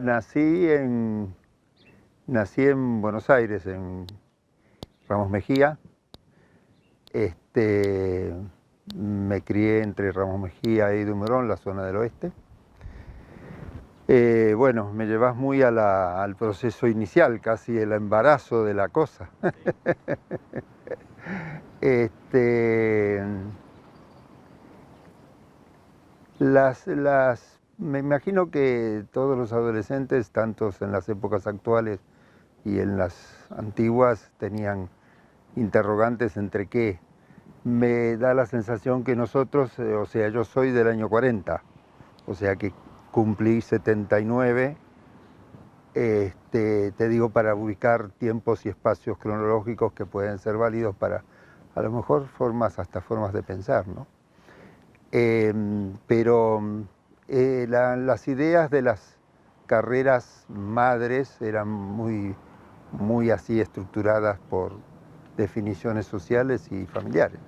nací en Buenos Aires, en Ramos Mejía. Me crié entre Ramos Mejía y Dumerón, la zona del oeste. Bueno, me llevas muy al proceso inicial, casi el embarazo de la cosa. Me imagino que todos los adolescentes, tanto en las épocas actuales y en las antiguas, tenían interrogantes entre qué. Me da la sensación que nosotros, o sea, yo soy del año 40, o sea que cumplí 79, te digo, para ubicar tiempos y espacios cronológicos que pueden ser válidos para, a lo mejor, hasta formas de pensar, ¿no? Pero las ideas de las carreras madres eran muy así estructuradas por definiciones sociales y familiares.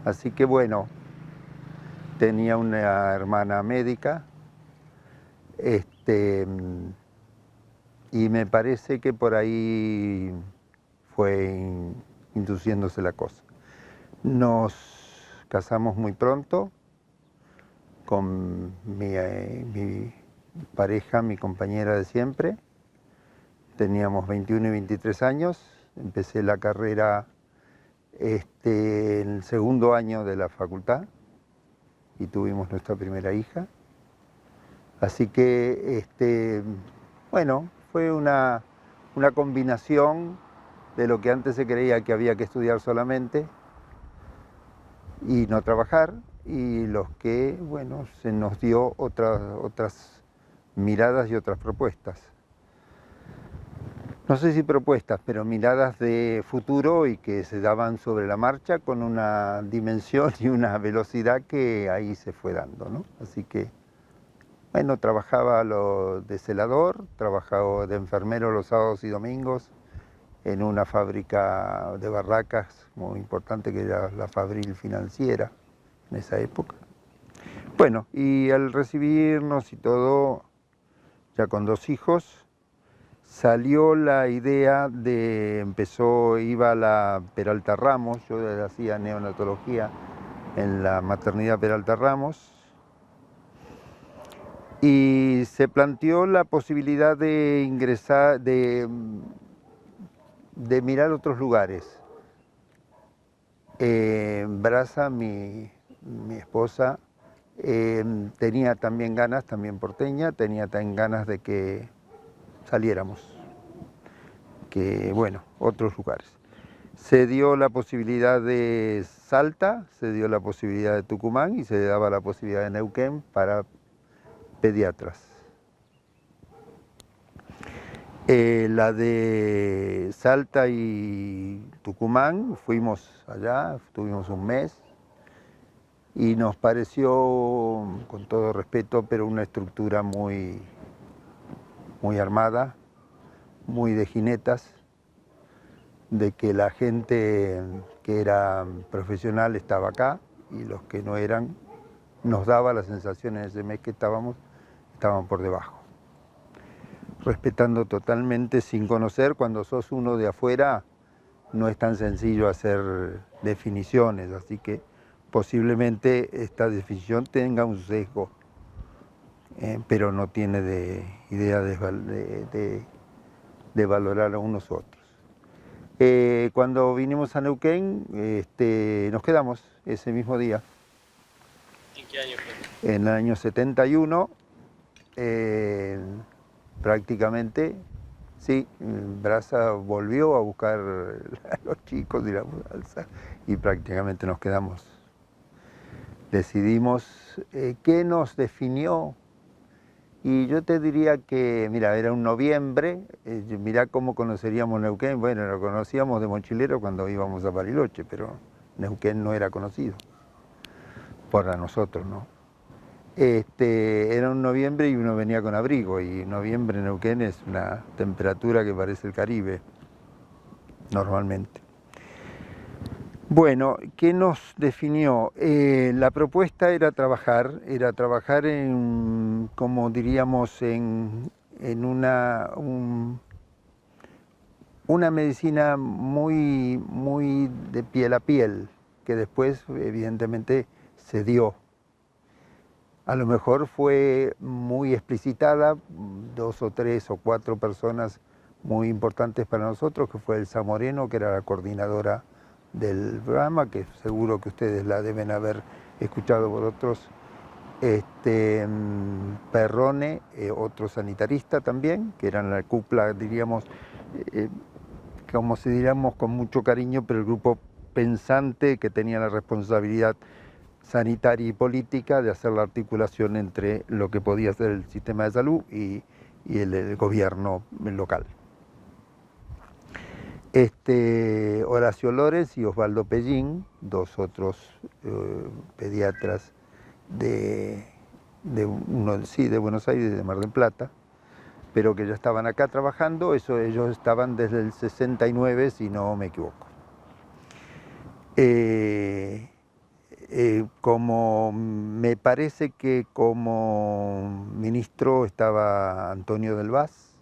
Así que bueno, tenía una hermana médica, y me parece que por ahí fue induciéndose la cosa. Nos casamos muy pronto con mi pareja, mi compañera de siempre. Teníamos 21 y 23 años. Empecé la carrera en el segundo año de la facultad y tuvimos nuestra primera hija. Así que, bueno, fue una combinación de lo que antes se creía que había que estudiar solamente y no trabajar, y los que, bueno, se nos dio otras miradas y otras propuestas. No sé si propuestas, pero miradas de futuro y que se daban sobre la marcha con una dimensión y una velocidad que ahí se fue dando, ¿no? Así que, bueno, trabajaba de celador, trabajaba de enfermero los sábados y domingos en una fábrica de barracas muy importante que era la Fabril Financiera en esa época. Bueno, y al recibirnos y todo, ya con 2 hijos, salió la idea iba a la Peralta Ramos, yo hacía neonatología en la maternidad Peralta Ramos, y se planteó la posibilidad de ingresar, de mirar otros lugares. Brasa, mi esposa, tenía también ganas, también porteña, tenía también ganas de que saliéramos, que bueno, otros lugares. Se dio la posibilidad de Salta, se dio la posibilidad de Tucumán y se daba la posibilidad de Neuquén para pediatras. La de Salta y Tucumán, fuimos allá, estuvimos un mes y nos pareció, con todo respeto, pero una estructura muy armada, muy de jinetas, de que la gente que era profesional estaba acá y los que no eran, nos daba la sensación en ese mes que estaban por debajo. Respetando totalmente, sin conocer, cuando sos uno de afuera, no es tan sencillo hacer definiciones, así que posiblemente esta definición tenga un sesgo, pero no tiene idea de valorar a unos u otros. Cuando vinimos a Neuquén, nos quedamos ese mismo día. ¿En qué año fue? En el año 71, prácticamente, sí, Brasa volvió a buscar a los chicos y la mudanza y prácticamente nos quedamos. Decidimos qué nos definió, y yo te diría que, mira, era un noviembre, mirá cómo conoceríamos Neuquén. Bueno, lo conocíamos de mochilero cuando íbamos a Bariloche, pero Neuquén no era conocido para nosotros, ¿no? Era un noviembre y uno venía con abrigo, y noviembre en Neuquén es una temperatura que parece el Caribe, normalmente. Bueno, ¿qué nos definió? La propuesta era trabajar en, como diríamos, en en una medicina muy de piel a piel, que después evidentemente se dio. A lo mejor fue muy explicitada, 2 o 3 o 4 personas muy importantes para nosotros, que fue Elsa Moreno, que era la coordinadora del programa, que seguro que ustedes la deben haber escuchado por otros, Perrone, otro sanitarista también, que eran la cupla, diríamos, como si diríamos con mucho cariño, pero el grupo pensante que tenía la responsabilidad sanitaria y política de hacer la articulación entre lo que podía ser el sistema de salud y el gobierno local. Horacio Lores y Osvaldo Pellín, dos otros pediatras de Buenos Aires y de Mar del Plata, pero que ya estaban acá trabajando. Ellos estaban desde el 69, si no me equivoco. Como me parece que como ministro estaba Antonio del Vaz,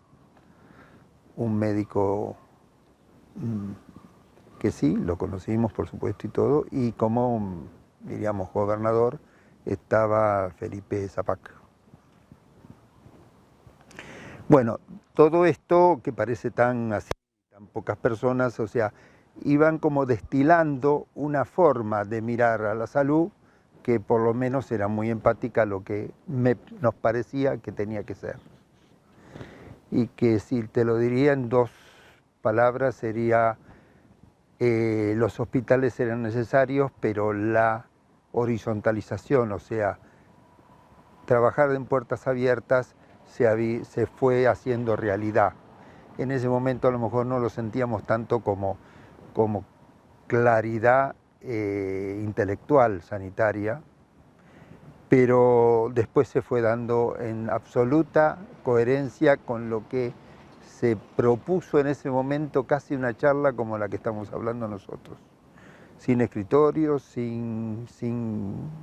un médico que sí, lo conocimos por supuesto y todo, y como, diríamos, gobernador estaba Felipe Zapac. Bueno, todo esto que parece tan así, tan pocas personas, o sea, iban como destilando una forma de mirar a la salud que por lo menos era muy empática a lo que nos parecía que tenía que ser. Y que si te lo diría en 2 palabras sería, los hospitales eran necesarios, pero la horizontalización, o sea, trabajar en puertas abiertas se fue haciendo realidad. En ese momento a lo mejor no lo sentíamos tanto como claridad intelectual sanitaria, pero después se fue dando en absoluta coherencia con lo que se propuso en ese momento, casi una charla como la que estamos hablando nosotros, sin escritorios, sin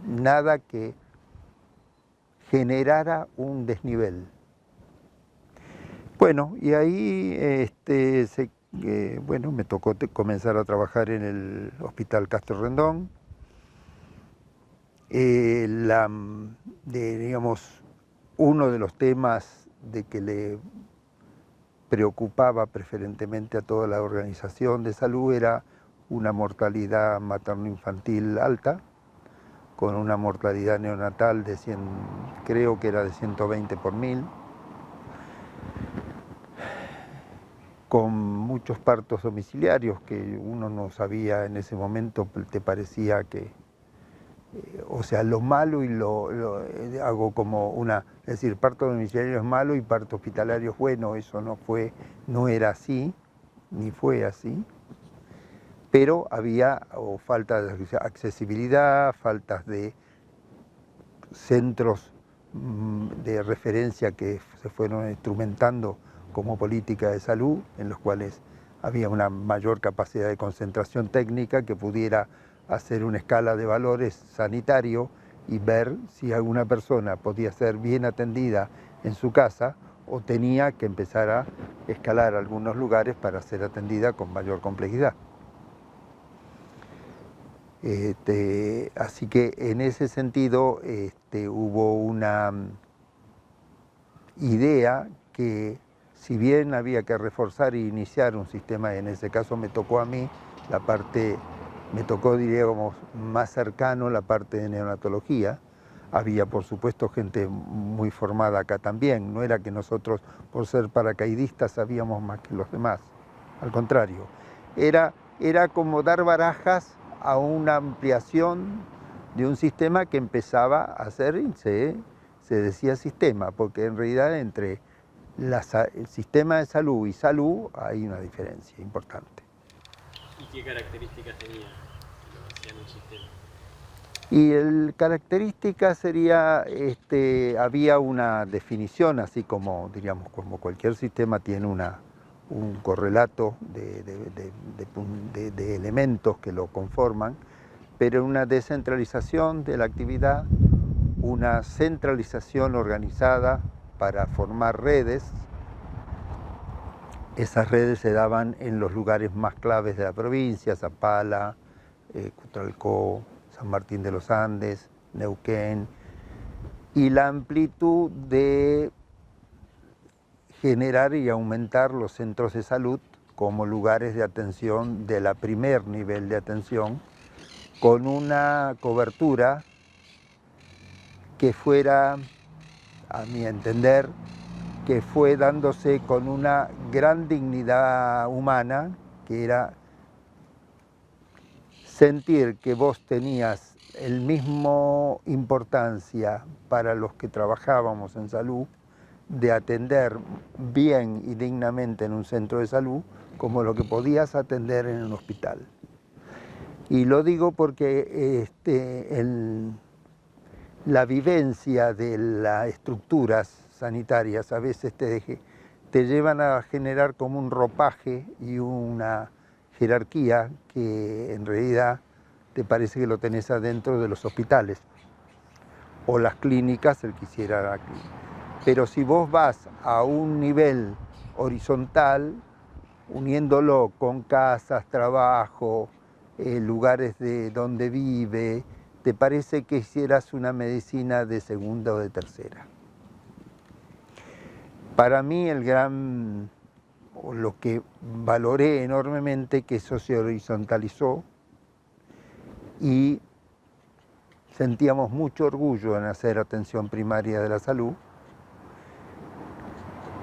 nada que generara un desnivel. Bueno, y ahí bueno, me tocó comenzar a trabajar en el Hospital Castro Rendón. Digamos, uno de los temas de que le preocupaba preferentemente a toda la organización de salud era una mortalidad materno-infantil alta, con una mortalidad neonatal de creo que era de 120 por 1000, con muchos partos domiciliarios que uno no sabía en ese momento, te parecía que, o sea, lo malo y hago como es decir, parto domiciliario es malo y parto hospitalario es bueno. Eso no era así, ni fue así, pero había falta de accesibilidad, faltas de centros de referencia que se fueron instrumentando como política de salud, en los cuales había una mayor capacidad de concentración técnica que pudiera hacer una escala de valores sanitario y ver si alguna persona podía ser bien atendida en su casa o tenía que empezar a escalar algunos lugares para ser atendida con mayor complejidad. Así que en ese sentido hubo una idea que, si bien había que reforzar e iniciar un sistema, en ese caso me tocó a mí, diríamos, más cercano la parte de neonatología. Había, por supuesto, gente muy formada acá también. No era que nosotros, por ser paracaidistas, sabíamos más que los demás. Al contrario, era como dar barajas a una ampliación de un sistema que empezaba a ser, se decía sistema, porque en realidad entre el sistema de salud y salud hay una diferencia importante. ¿Y qué características tenía que lo hacían un sistema? Y el característica sería, había una definición, así como, diríamos, como cualquier sistema tiene un correlato de elementos que lo conforman, pero una descentralización de la actividad, una centralización organizada para formar redes, Esas redes se daban en los lugares más claves de la provincia: Zapala, Cutralcó, San Martín de los Andes, Neuquén, y la amplitud de generar y aumentar los centros de salud como lugares de atención de la primer nivel de atención, con una cobertura que fuera, a mi entender, que fue dándose con una gran dignidad humana, que era sentir que vos tenías el mismo importancia para los que trabajábamos en salud, de atender bien y dignamente en un centro de salud, como lo que podías atender en un hospital. Y lo digo porque la vivencia de las estructuras sanitarias a veces te llevan a generar como un ropaje y una jerarquía que en realidad te parece que lo tenés adentro de los hospitales o las clínicas, el que hiciera la clínica. Pero si vos vas a un nivel horizontal, uniéndolo con casas, trabajo, lugares de donde vive, te parece que hicieras una medicina de segunda o de tercera. Para mí lo que valoré enormemente, que eso se horizontalizó y sentíamos mucho orgullo en hacer atención primaria de la salud,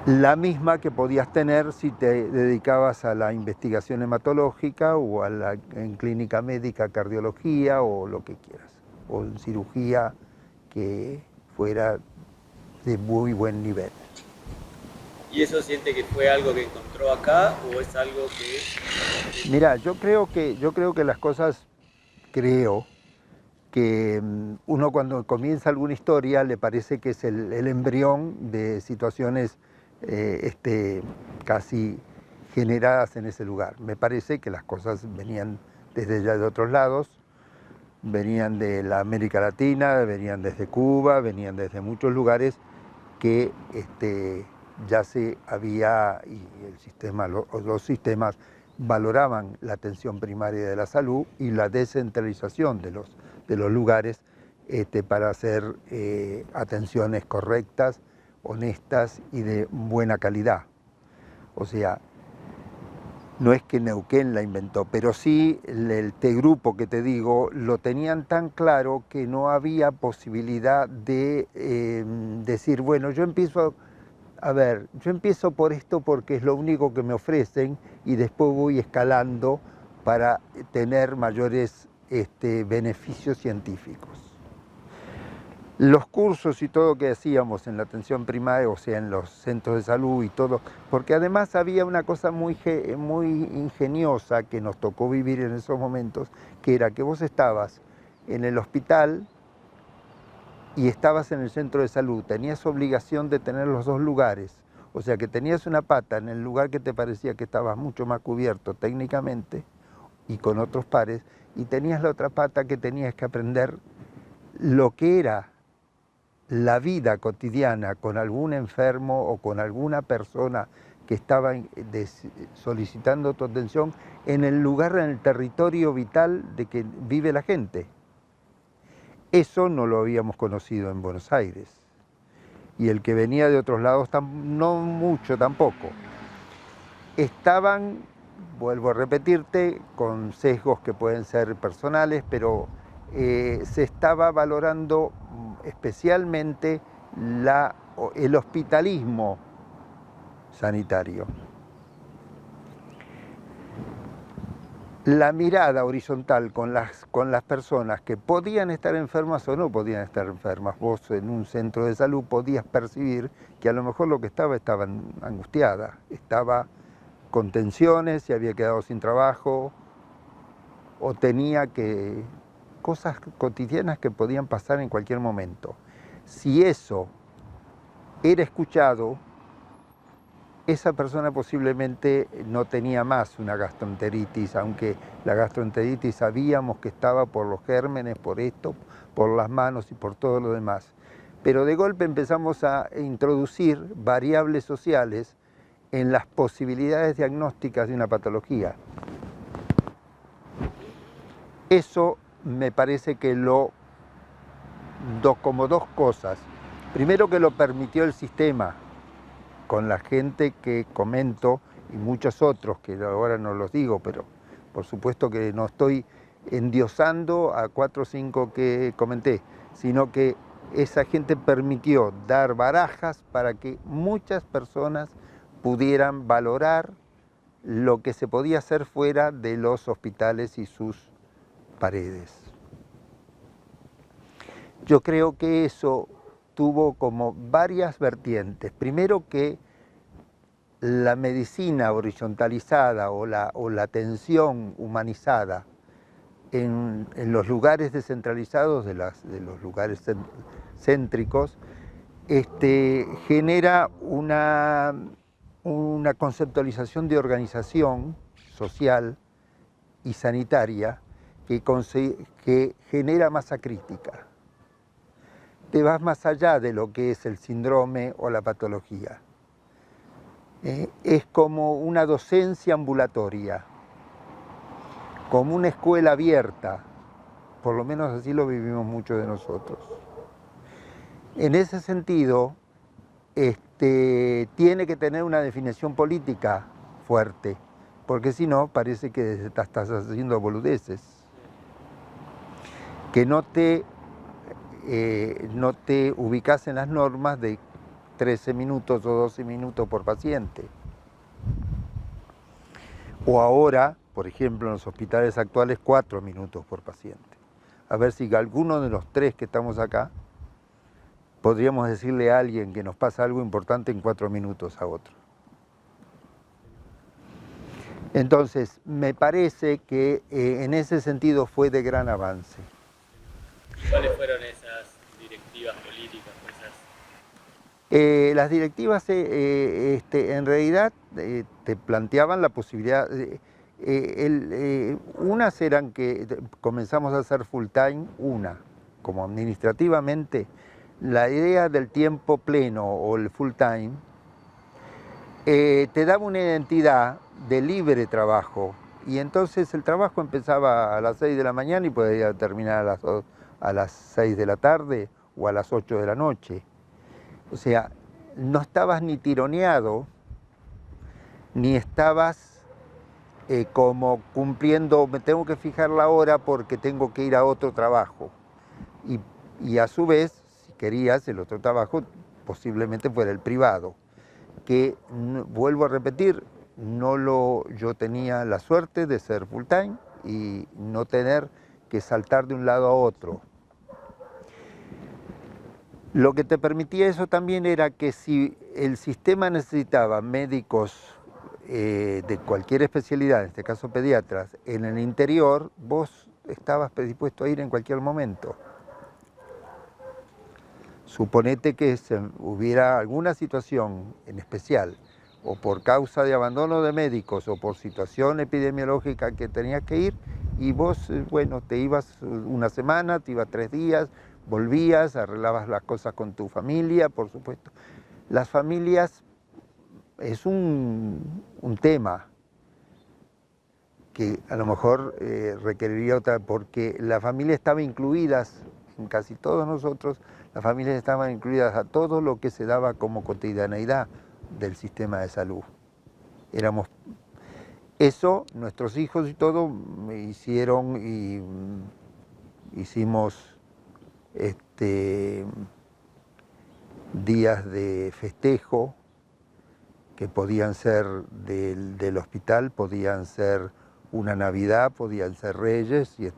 la misma que podías tener si te dedicabas a la investigación hematológica o en clínica médica, cardiología o lo que quieras, o en cirugía que fuera de muy buen nivel. ¿Y eso siente que fue algo que encontró acá o es algo que...? Mira, yo creo que las cosas, creo que uno cuando comienza alguna historia le parece que es el embrión de situaciones casi generadas en ese lugar. Me parece que las cosas venían desde ya de otros lados, venían de la América Latina, venían desde Cuba, venían desde muchos lugares que ya se había, y el sistema, los sistemas valoraban la atención primaria de la salud y la descentralización de los lugares para hacer atenciones correctas, honestas y de buena calidad. O sea, no es que Neuquén la inventó, pero sí el grupo que te digo lo tenían tan claro que no había posibilidad de decir, bueno, yo empiezo por esto porque es lo único que me ofrecen y después voy escalando para tener mayores beneficios científicos. Los cursos y todo que hacíamos en la atención primaria, o sea, en los centros de salud y todo, porque además había una cosa muy ingeniosa que nos tocó vivir en esos momentos, que era que vos estabas en el hospital y estabas en el centro de salud, tenías obligación de tener los dos lugares, o sea que tenías una pata en el lugar que te parecía que estabas mucho más cubierto técnicamente y con otros pares, y tenías la otra pata que tenías que aprender lo que era la vida cotidiana con algún enfermo o con alguna persona que estaba solicitando tu atención en el lugar, en el territorio vital de que vive la gente. Eso no lo habíamos conocido en Buenos Aires. Y el que venía de otros lados, no mucho tampoco. Estaban, vuelvo a repetirte, con sesgos que pueden ser personales, pero se estaba valorando especialmente el hospitalismo sanitario. La mirada horizontal con las personas que podían estar enfermas o no podían estar enfermas. Vos en un centro de salud podías percibir que a lo mejor lo que estaba angustiada, estaba con tensiones, se había quedado sin trabajo o tenía cosas cotidianas que podían pasar en cualquier momento. Si eso era escuchado, esa persona posiblemente no tenía más una gastroenteritis, aunque la gastroenteritis sabíamos que estaba por los gérmenes, por esto, por las manos y por todo lo demás. Pero de golpe empezamos a introducir variables sociales en las posibilidades diagnósticas de una patología. Eso me parece que como dos cosas. Primero, que lo permitió el sistema, con la gente que comento y muchos otros, que ahora no los digo, pero por supuesto que no estoy endiosando a 4 o 5 que comenté, sino que esa gente permitió dar barajas para que muchas personas pudieran valorar lo que se podía hacer fuera de los hospitales y sus paredes. Yo creo que eso tuvo como varias vertientes. Primero, que la medicina horizontalizada o la atención humanizada en los lugares descentralizados de los lugares céntricos genera una conceptualización de organización social y sanitaria que genera masa crítica. Te vas más allá de lo que es el síndrome o la patología. Es como una docencia ambulatoria, como una escuela abierta, por lo menos así lo vivimos muchos de nosotros. En ese sentido, tiene que tener una definición política fuerte, porque si no, parece que estás haciendo boludeces, que no te ubicas en las normas de 13 minutos o 12 minutos por paciente. O ahora, por ejemplo, en los hospitales actuales, 4 minutos por paciente. A ver si alguno de los 3 que estamos acá podríamos decirle a alguien que nos pasa algo importante en 4 minutos a otro. Entonces, me parece que en ese sentido fue de gran avance. ¿Cuáles fueron esas directivas políticas? Las directivas en realidad te planteaban la posibilidad, unas eran que comenzamos a hacer full time, como administrativamente, la idea del tiempo pleno o el full time te daba una identidad de libre trabajo, y entonces el trabajo empezaba a las 6 de la mañana y podía terminar a las 6 de la tarde o a las 8 de la noche. O sea, no estabas ni tironeado, ni estabas como cumpliendo, me tengo que fijar la hora porque tengo que ir a otro trabajo. Y a su vez, si querías, el otro trabajo posiblemente fuera el privado, que, vuelvo a repetir, yo tenía la suerte de ser full time y no tener que saltar de un lado a otro. Lo que te permitía eso también era que si el sistema necesitaba médicos de cualquier especialidad, en este caso pediatras, en el interior, vos estabas predispuesto a ir en cualquier momento. Suponete que hubiera alguna situación en especial, o por causa de abandono de médicos, o por situación epidemiológica que tenías que ir, y vos, bueno, te ibas una semana, te ibas 3 días, volvías, arreglabas las cosas con tu familia, por supuesto. Las familias es un tema que a lo mejor requeriría otra, porque la familia estaba incluidas, en casi todos nosotros, las familias estaban incluidas a todo lo que se daba como cotidianeidad del sistema de salud. Eso, nuestros hijos y todo, hicieron y hicimos días de festejo que podían ser del hospital, podían ser una Navidad, podían ser Reyes, y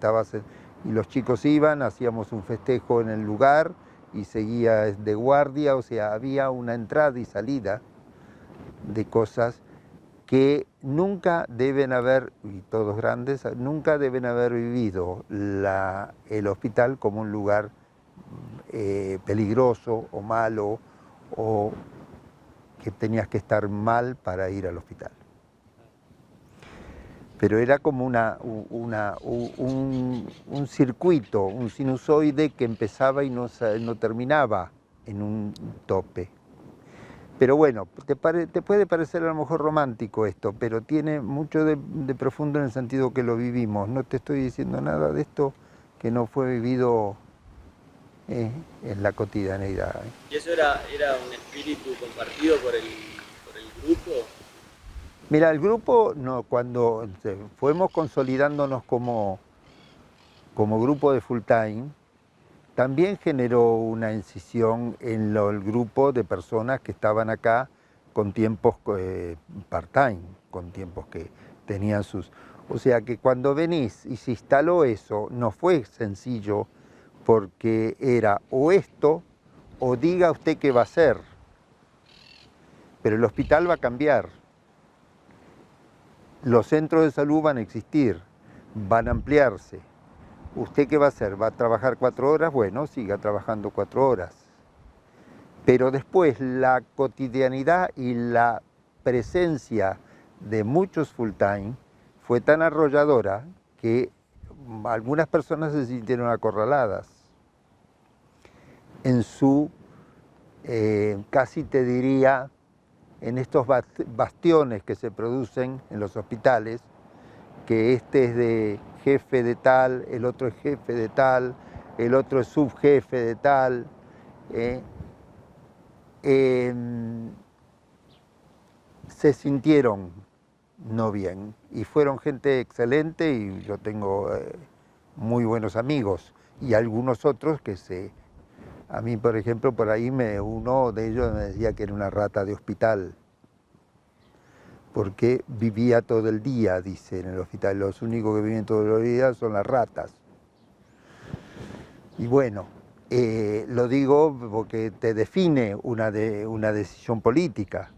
los chicos iban, hacíamos un festejo en el lugar y seguía de guardia, o sea, había una entrada y salida de cosas que nunca deben haber, y todos grandes, nunca deben haber vivido el hospital como un lugar peligroso o malo, o que tenías que estar mal para ir al hospital. Pero era como un circuito, un sinusoide que empezaba y no terminaba en un tope. Pero bueno, te puede parecer a lo mejor romántico esto, pero tiene mucho de profundo en el sentido que lo vivimos. No te estoy diciendo nada de esto que no fue vivido en la cotidianeidad. ¿Y eso era un espíritu compartido por el grupo? Mira, el grupo, no, cuando fuimos consolidándonos como grupo de full time, también generó una incisión en el grupo de personas que estaban acá con tiempos part-time, con tiempos que tenían sus... O sea que cuando venís y se instaló eso, no fue sencillo porque era o esto o diga usted qué va a hacer. Pero el hospital va a cambiar, los centros de salud van a existir, van a ampliarse. ¿Usted qué va a hacer? ¿Va a trabajar 4 horas? Bueno, siga trabajando 4 horas. Pero después la cotidianidad y la presencia de muchos full time fue tan arrolladora que algunas personas se sintieron acorraladas en su, casi te diría, en estos bastiones que se producen en los hospitales, que este es de jefe de tal, el otro es jefe de tal, el otro es subjefe de tal. Se sintieron no bien y fueron gente excelente y yo tengo muy buenos amigos y algunos otros que a mí por ejemplo por ahí uno de ellos me decía que era una rata de hospital porque vivía todo el día, dice, en el hospital. Los únicos que viven todos los días son las ratas. Y bueno, lo digo porque te define una decisión política,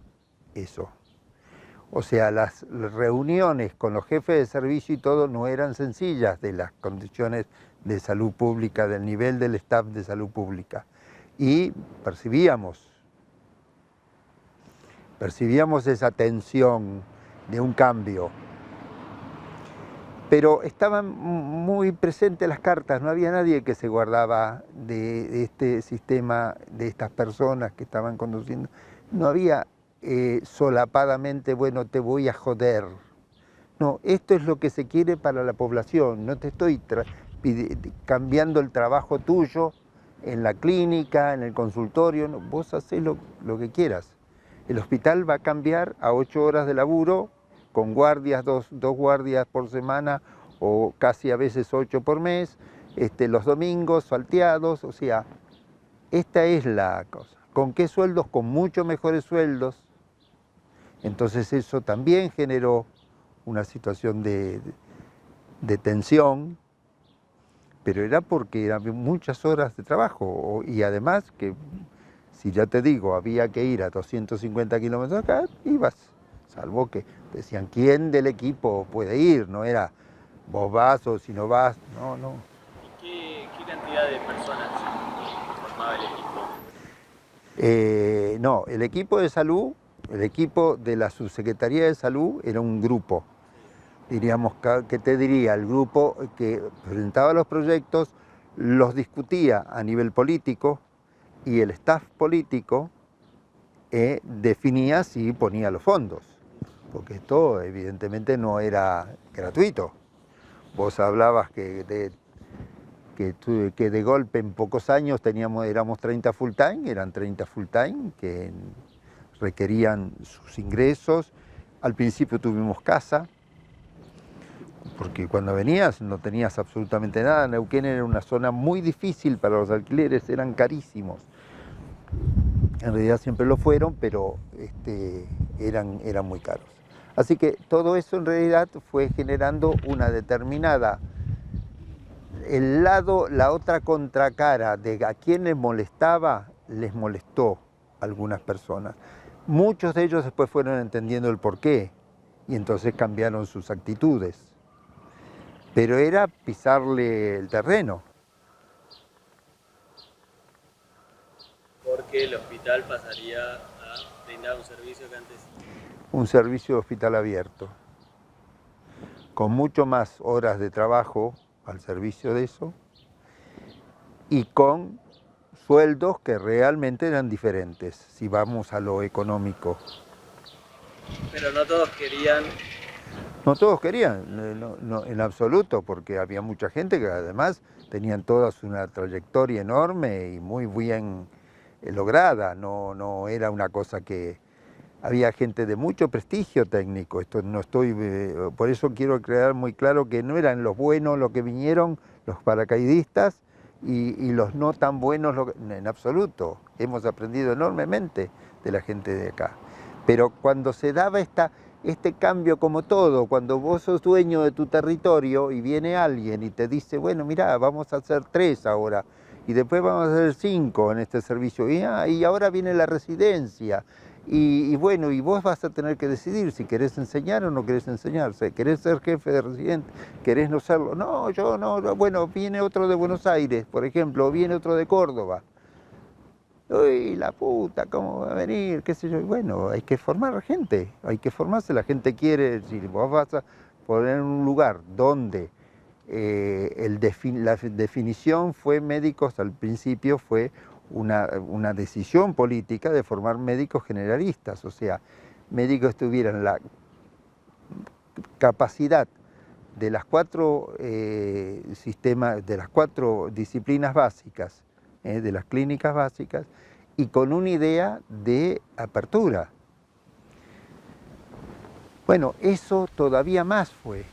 eso. O sea, las reuniones con los jefes de servicio y todo no eran sencillas de las condiciones de salud pública, del nivel del staff de salud pública. Y percibíamos esa tensión de un cambio. Pero estaban muy presentes las cartas, no había nadie que se guardaba de este sistema, de estas personas que estaban conduciendo. No había solapadamente, bueno, te voy a joder. No, esto es lo que se quiere para la población, no te estoy cambiando el trabajo tuyo en la clínica, en el consultorio, no, vos hacés lo que quieras. El hospital va a cambiar a 8 horas de laburo, con guardias, dos guardias por semana o casi a veces 8 por mes, los domingos salteados, o sea, esta es la cosa. ¿Con qué sueldos? Con mucho mejores sueldos. Entonces eso también generó una situación de tensión, pero era porque eran muchas horas de trabajo y además que, si ya te digo, había que ir a 250 kilómetros acá, ibas, salvo que decían, ¿quién del equipo puede ir? No era, vos vas o si no vas, no, no. ¿Y qué cantidad de personas formaba el equipo? No, el equipo de salud, el equipo de la Subsecretaría de Salud era un grupo. Diríamos, ¿qué te diría? El grupo que presentaba los proyectos, los discutía a nivel político y el staff político definía si ponía los fondos, porque esto evidentemente no era gratuito. Vos hablabas que de golpe en pocos años éramos 30 full time, eran 30 full time que requerían sus ingresos. Al principio tuvimos casa, porque cuando venías no tenías absolutamente nada. Neuquén era una zona muy difícil para los alquileres, eran carísimos. En realidad siempre lo fueron, pero eran muy caros. Así que todo eso en realidad fue generando una determinada... la otra contracara de a quién les molestó a algunas personas. Muchos de ellos después fueron entendiendo el porqué y entonces cambiaron sus actitudes. Pero era pisarle el terreno. Porque el hospital pasaría a brindar un servicio que antes... Un servicio de hospital abierto, con mucho más horas de trabajo al servicio de eso y con sueldos que realmente eran diferentes, si vamos a lo económico. Pero no todos querían. No todos querían, en absoluto, porque había mucha gente que además tenían todas una trayectoria enorme y muy bien lograda, no era una cosa que... Había gente de mucho prestigio técnico, esto no estoy, por eso quiero crear muy claro que no eran los buenos los que vinieron, los paracaidistas, y los no tan buenos en absoluto. Hemos aprendido enormemente de la gente de acá. Pero cuando se daba este cambio como todo, cuando vos sos dueño de tu territorio y viene alguien y te dice, bueno, mirá, vamos a hacer 3 ahora, y después vamos a hacer 5 en este servicio, y ahora viene la residencia, y bueno, y vos vas a tener que decidir si querés enseñar o no querés enseñar, si querés ser jefe de residente, querés no serlo. No, yo no, bueno, viene otro de Buenos Aires, por ejemplo, o viene otro de Córdoba. Uy, la puta, ¿cómo va a venir? ¿Qué sé yo? Y bueno, hay que formar gente, hay que formarse, la gente quiere, si vos vas a poner en un lugar donde la definición fue médicos al principio, fue una decisión política de formar médicos generalistas, o sea, médicos que tuvieran la capacidad de las 4 sistemas, de las 4 disciplinas básicas, de las clínicas básicas, y con una idea de apertura. Bueno, eso todavía más fue.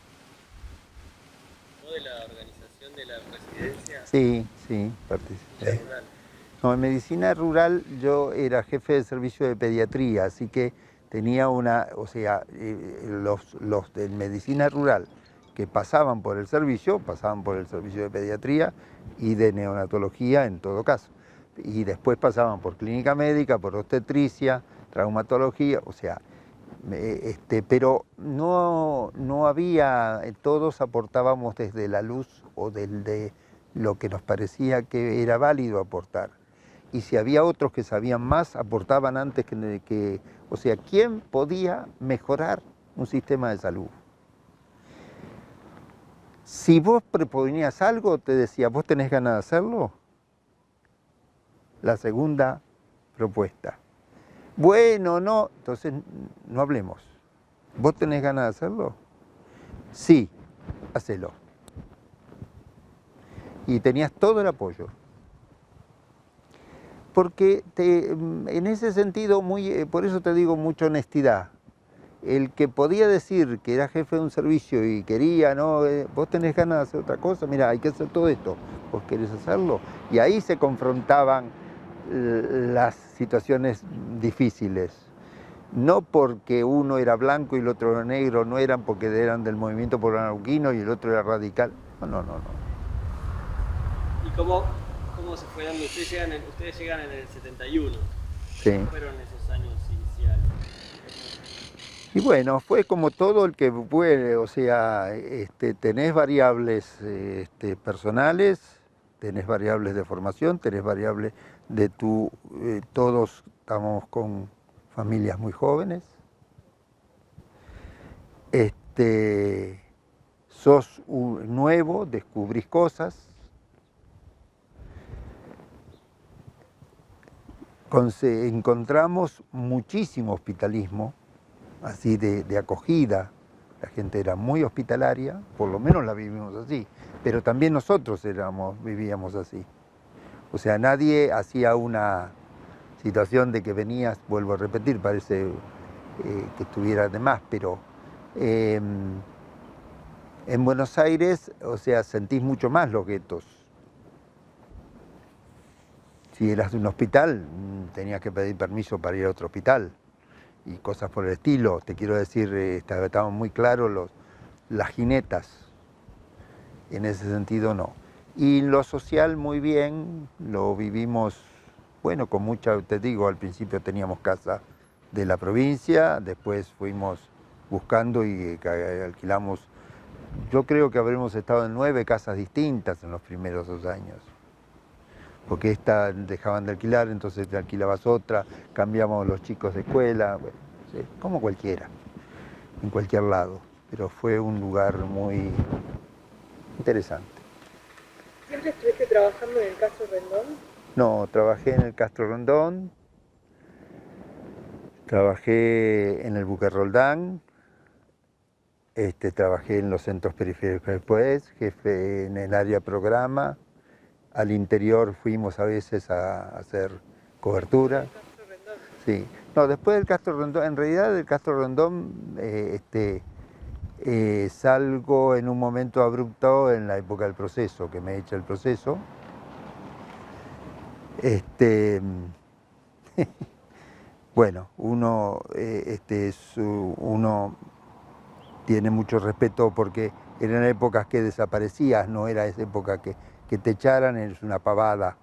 ¿De la organización de la residencia? Sí, sí, participé. No, en medicina rural yo era jefe de servicio de pediatría, así que tenía o sea, los de medicina rural que pasaban por el servicio de pediatría y de neonatología en todo caso. Y después pasaban por clínica médica, por obstetricia, traumatología, o sea, pero no había, todos aportábamos desde la luz o de lo que nos parecía que era válido aportar. Y si había otros que sabían más, aportaban antes o sea, ¿quién podía mejorar un sistema de salud? Si vos proponías algo, te decía, ¿vos tenés ganas de hacerlo? La segunda propuesta. Bueno, no, entonces no hablemos. ¿Vos tenés ganas de hacerlo? Sí, hacelo. Y tenías todo el apoyo. Porque en ese sentido, por eso te digo, mucha honestidad. El que podía decir que era jefe de un servicio y quería, no, vos tenés ganas de hacer otra cosa, mira, hay que hacer todo esto, vos querés hacerlo. Y ahí se confrontaban las situaciones difíciles. No porque uno era blanco y el otro era negro, no eran porque eran del movimiento polanauquino y el otro era radical. No. ¿Y cómo se fue dando? Ustedes llegan en el 71. Sí. ¿Cómo fueron esos años iniciales? Y bueno, fue como todo el que puede, o sea, tenés variables personales, tenés variables de formación, tenés variables de todos estamos con familias muy jóvenes. Sos nuevo, descubrís cosas. Encontramos muchísimo hospitalismo, así de acogida. La gente era muy hospitalaria, por lo menos la vivimos así, pero también nosotros vivíamos así. O sea, nadie hacía una situación de que venías, vuelvo a repetir, parece que estuviera de más, pero en Buenos Aires, o sea, sentís mucho más los guetos. Si eras de un hospital, tenías que pedir permiso para ir a otro hospital y cosas por el estilo. Te quiero decir, estaban muy claros las jinetas. En ese sentido, no. Y lo social, muy bien, lo vivimos, bueno, con mucha, te digo, al principio teníamos casa de la provincia, después fuimos buscando y alquilamos. Yo creo que habremos estado en 9 casas distintas en los primeros 2 años. Porque esta dejaban de alquilar, entonces te alquilabas otra, cambiamos los chicos de escuela, bueno, sí, como cualquiera, en cualquier lado. Pero fue un lugar muy interesante. ¿Siempre estuviste trabajando en el caso Rendón? No, trabajé en el Castro Rondón, trabajé en el Buque Roldán, trabajé en los centros periféricos después, jefe en el área programa. Al interior fuimos a veces a hacer cobertura. Sí. No, después del Castro Rondón, en realidad del Castro Rondón salgo en un momento abrupto en la época del proceso, que me echa el proceso. Bueno, uno tiene mucho respeto porque eran épocas que desaparecías, no era esa época que te echaran, es una pavada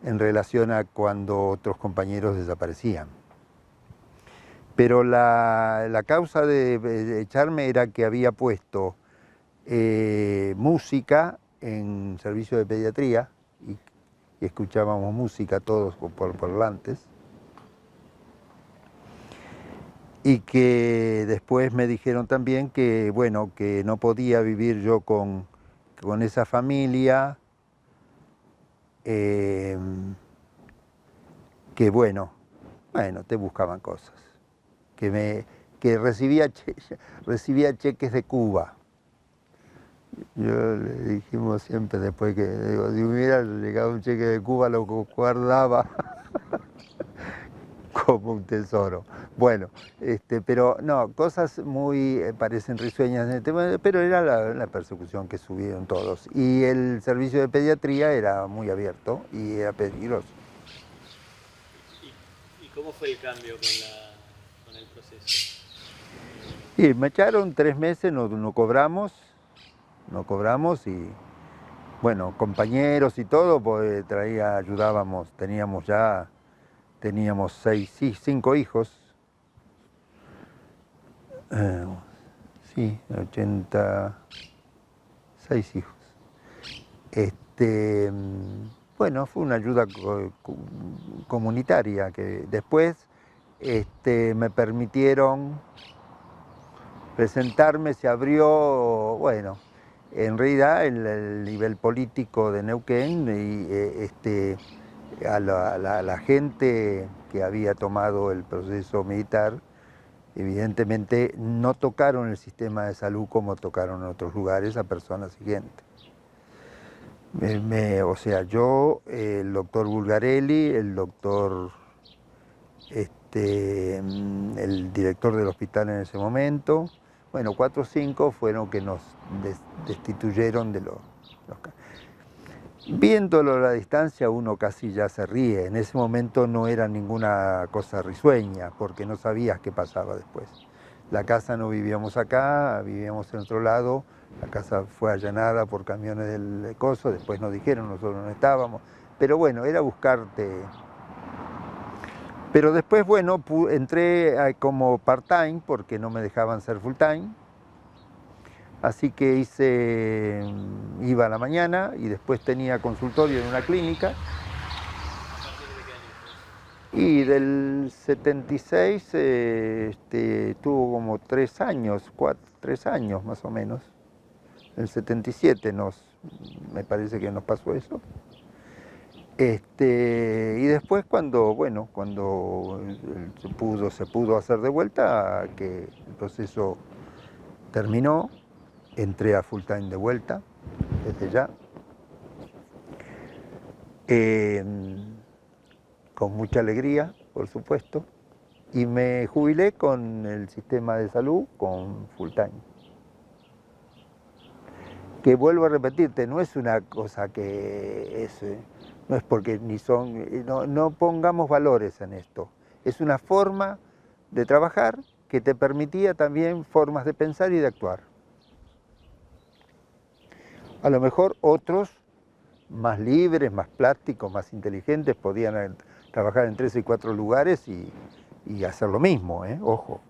en relación a cuando otros compañeros desaparecían. Pero la causa de echarme era que había puesto música en servicio de pediatría y escuchábamos música todos por parlantes. Y que después me dijeron también que, bueno, que no podía vivir yo con esa familia, que bueno, te buscaban cosas, que recibía cheques de Cuba. Yo le dijimos siempre después que, digo, si hubiera llegado un cheque de Cuba lo guardaba como un tesoro. Bueno, pero no, cosas muy parecen risueñas en el tema, pero era la persecución que subieron todos. Y el servicio de pediatría era muy abierto y era peligroso. ¿Y cómo fue el cambio con el proceso? Y me echaron 3 meses, no cobramos y bueno, compañeros y todo, pues ayudábamos, teníamos 5 hijos. Sí, 86 hijos. Bueno, fue una ayuda comunitaria que después me permitieron presentarme, se abrió, bueno, en realidad el nivel político de Neuquén y a la gente que había tomado el proceso militar, evidentemente no tocaron el sistema de salud como tocaron en otros lugares a personas y gente. O sea, yo, el doctor Bulgarelli, el doctor, el director del hospital en ese momento, bueno, 4 o 5 fueron que nos destituyeron de los Viéndolo a la distancia uno casi ya se ríe, en ese momento no era ninguna cosa risueña porque no sabías qué pasaba después. La casa no vivíamos acá, vivíamos en otro lado, la casa fue allanada por camiones del coso, después nos dijeron, nosotros no estábamos, pero bueno, era buscarte. Pero después, bueno, entré como part-time porque no me dejaban ser full-time. Así que iba a la mañana y después tenía consultorio en una clínica. Y del 76 tuvo como 3 años, 3 años más o menos. El 77 me parece que nos pasó eso. Y después cuando se pudo hacer de vuelta, que el proceso terminó, entré a full time de vuelta, desde ya. Con mucha alegría, por supuesto, y me jubilé con el sistema de salud con full time. Que vuelvo a repetirte, no es una cosa que no es porque no pongamos valores en esto, es una forma de trabajar que te permitía también formas de pensar y de actuar. A lo mejor otros, más libres, más plásticos, más inteligentes, podían trabajar en 3 y 4 lugares y hacer lo mismo, ojo.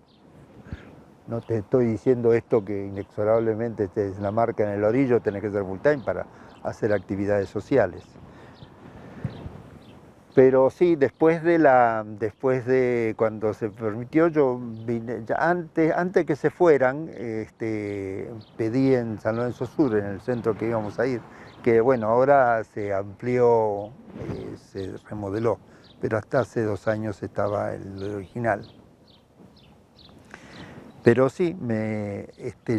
No te estoy diciendo esto que inexorablemente es la marca en el orillo, tenés que ser full time para hacer actividades sociales. Pero sí, después de cuando se permitió, yo vine, ya antes que se fueran, pedí en San Lorenzo Sur, en el centro que íbamos a ir, que bueno, ahora se amplió, se remodeló, pero hasta hace 2 años estaba el original. Pero sí,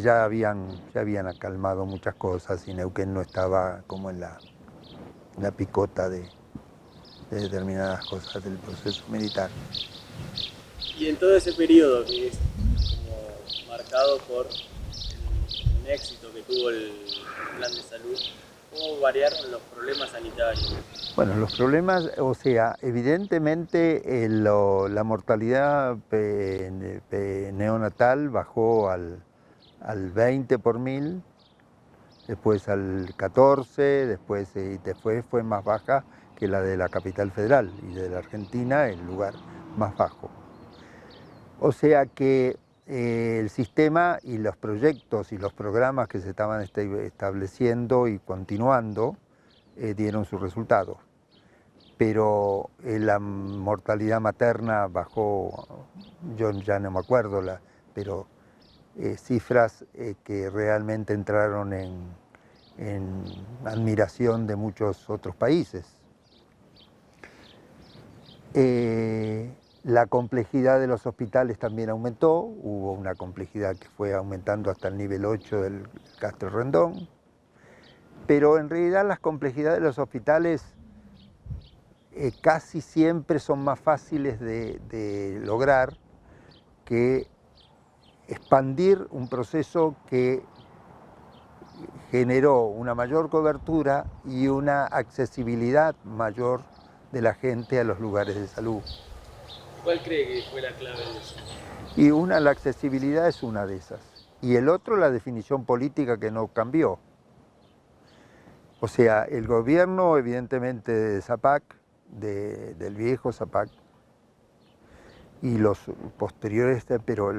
ya habían acalmado muchas cosas y Neuquén no estaba como en la picota de determinadas cosas del proceso militar. Y en todo ese periodo que es como marcado por el éxito que tuvo el plan de salud, ¿cómo variaron los problemas sanitarios? Bueno, los problemas, o sea, evidentemente la mortalidad neonatal bajó al 20 por 1000, después al 14, después fue más baja que la de la capital federal y de la Argentina, el lugar más bajo. O sea que el sistema y los proyectos y los programas que se estaban estableciendo y continuando dieron sus resultados. Pero la mortalidad materna bajó, yo ya no me acuerdo, pero cifras que realmente entraron en admiración de muchos otros países. La complejidad de los hospitales también aumentó, hubo una complejidad que fue aumentando hasta el nivel 8 del Castro Rendón, pero en realidad las complejidades de los hospitales casi siempre son más fáciles de lograr que expandir un proceso que generó una mayor cobertura y una accesibilidad mayor de la gente a los lugares de salud. ¿Cuál cree que fue la clave de eso? Y la accesibilidad es una de esas. Y el otro, la definición política que no cambió. O sea, el gobierno evidentemente de Zapac, del viejo Zapac, y los posteriores, pero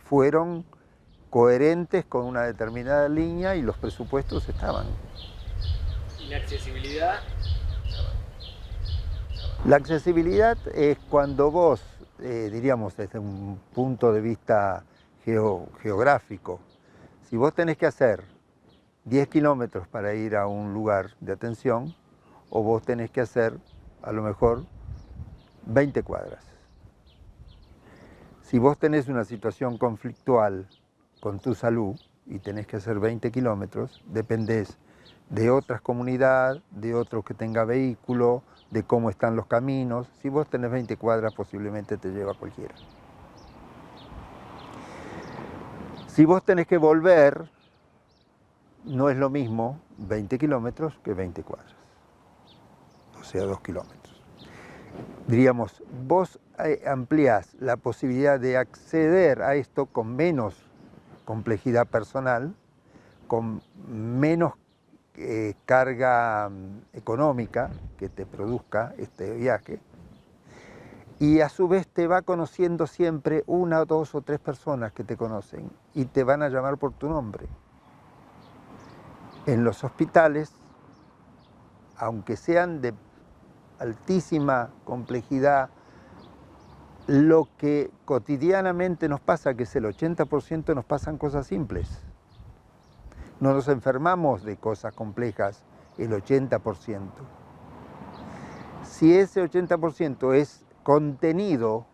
fueron coherentes con una determinada línea y los presupuestos estaban. ¿Y la accesibilidad? La accesibilidad es cuando vos, diríamos desde un punto de vista geográfico, si vos tenés que hacer 10 kilómetros para ir a un lugar de atención, o vos tenés que hacer a lo mejor 20 cuadras. Si vos tenés una situación conflictual con tu salud y tenés que hacer 20 kilómetros, dependés de otras comunidades, de otros que tengan vehículo, de cómo están los caminos. Si vos tenés 20 cuadras, posiblemente te lleva cualquiera. Si vos tenés que volver, no es lo mismo 20 kilómetros que 20 cuadras, o sea, 2 kilómetros. Diríamos, vos ampliás la posibilidad de acceder a esto con menos complejidad personal, con menos carga económica que te produzca este viaje, y a su vez te va conociendo siempre 1, 2 o 3 personas que te conocen y te van a llamar por tu nombre. En los hospitales, aunque sean de altísima complejidad, lo que cotidianamente nos pasa, que es el 80%, nos pasan cosas simples. No nos enfermamos de cosas complejas el 80%. Si ese 80% es contenido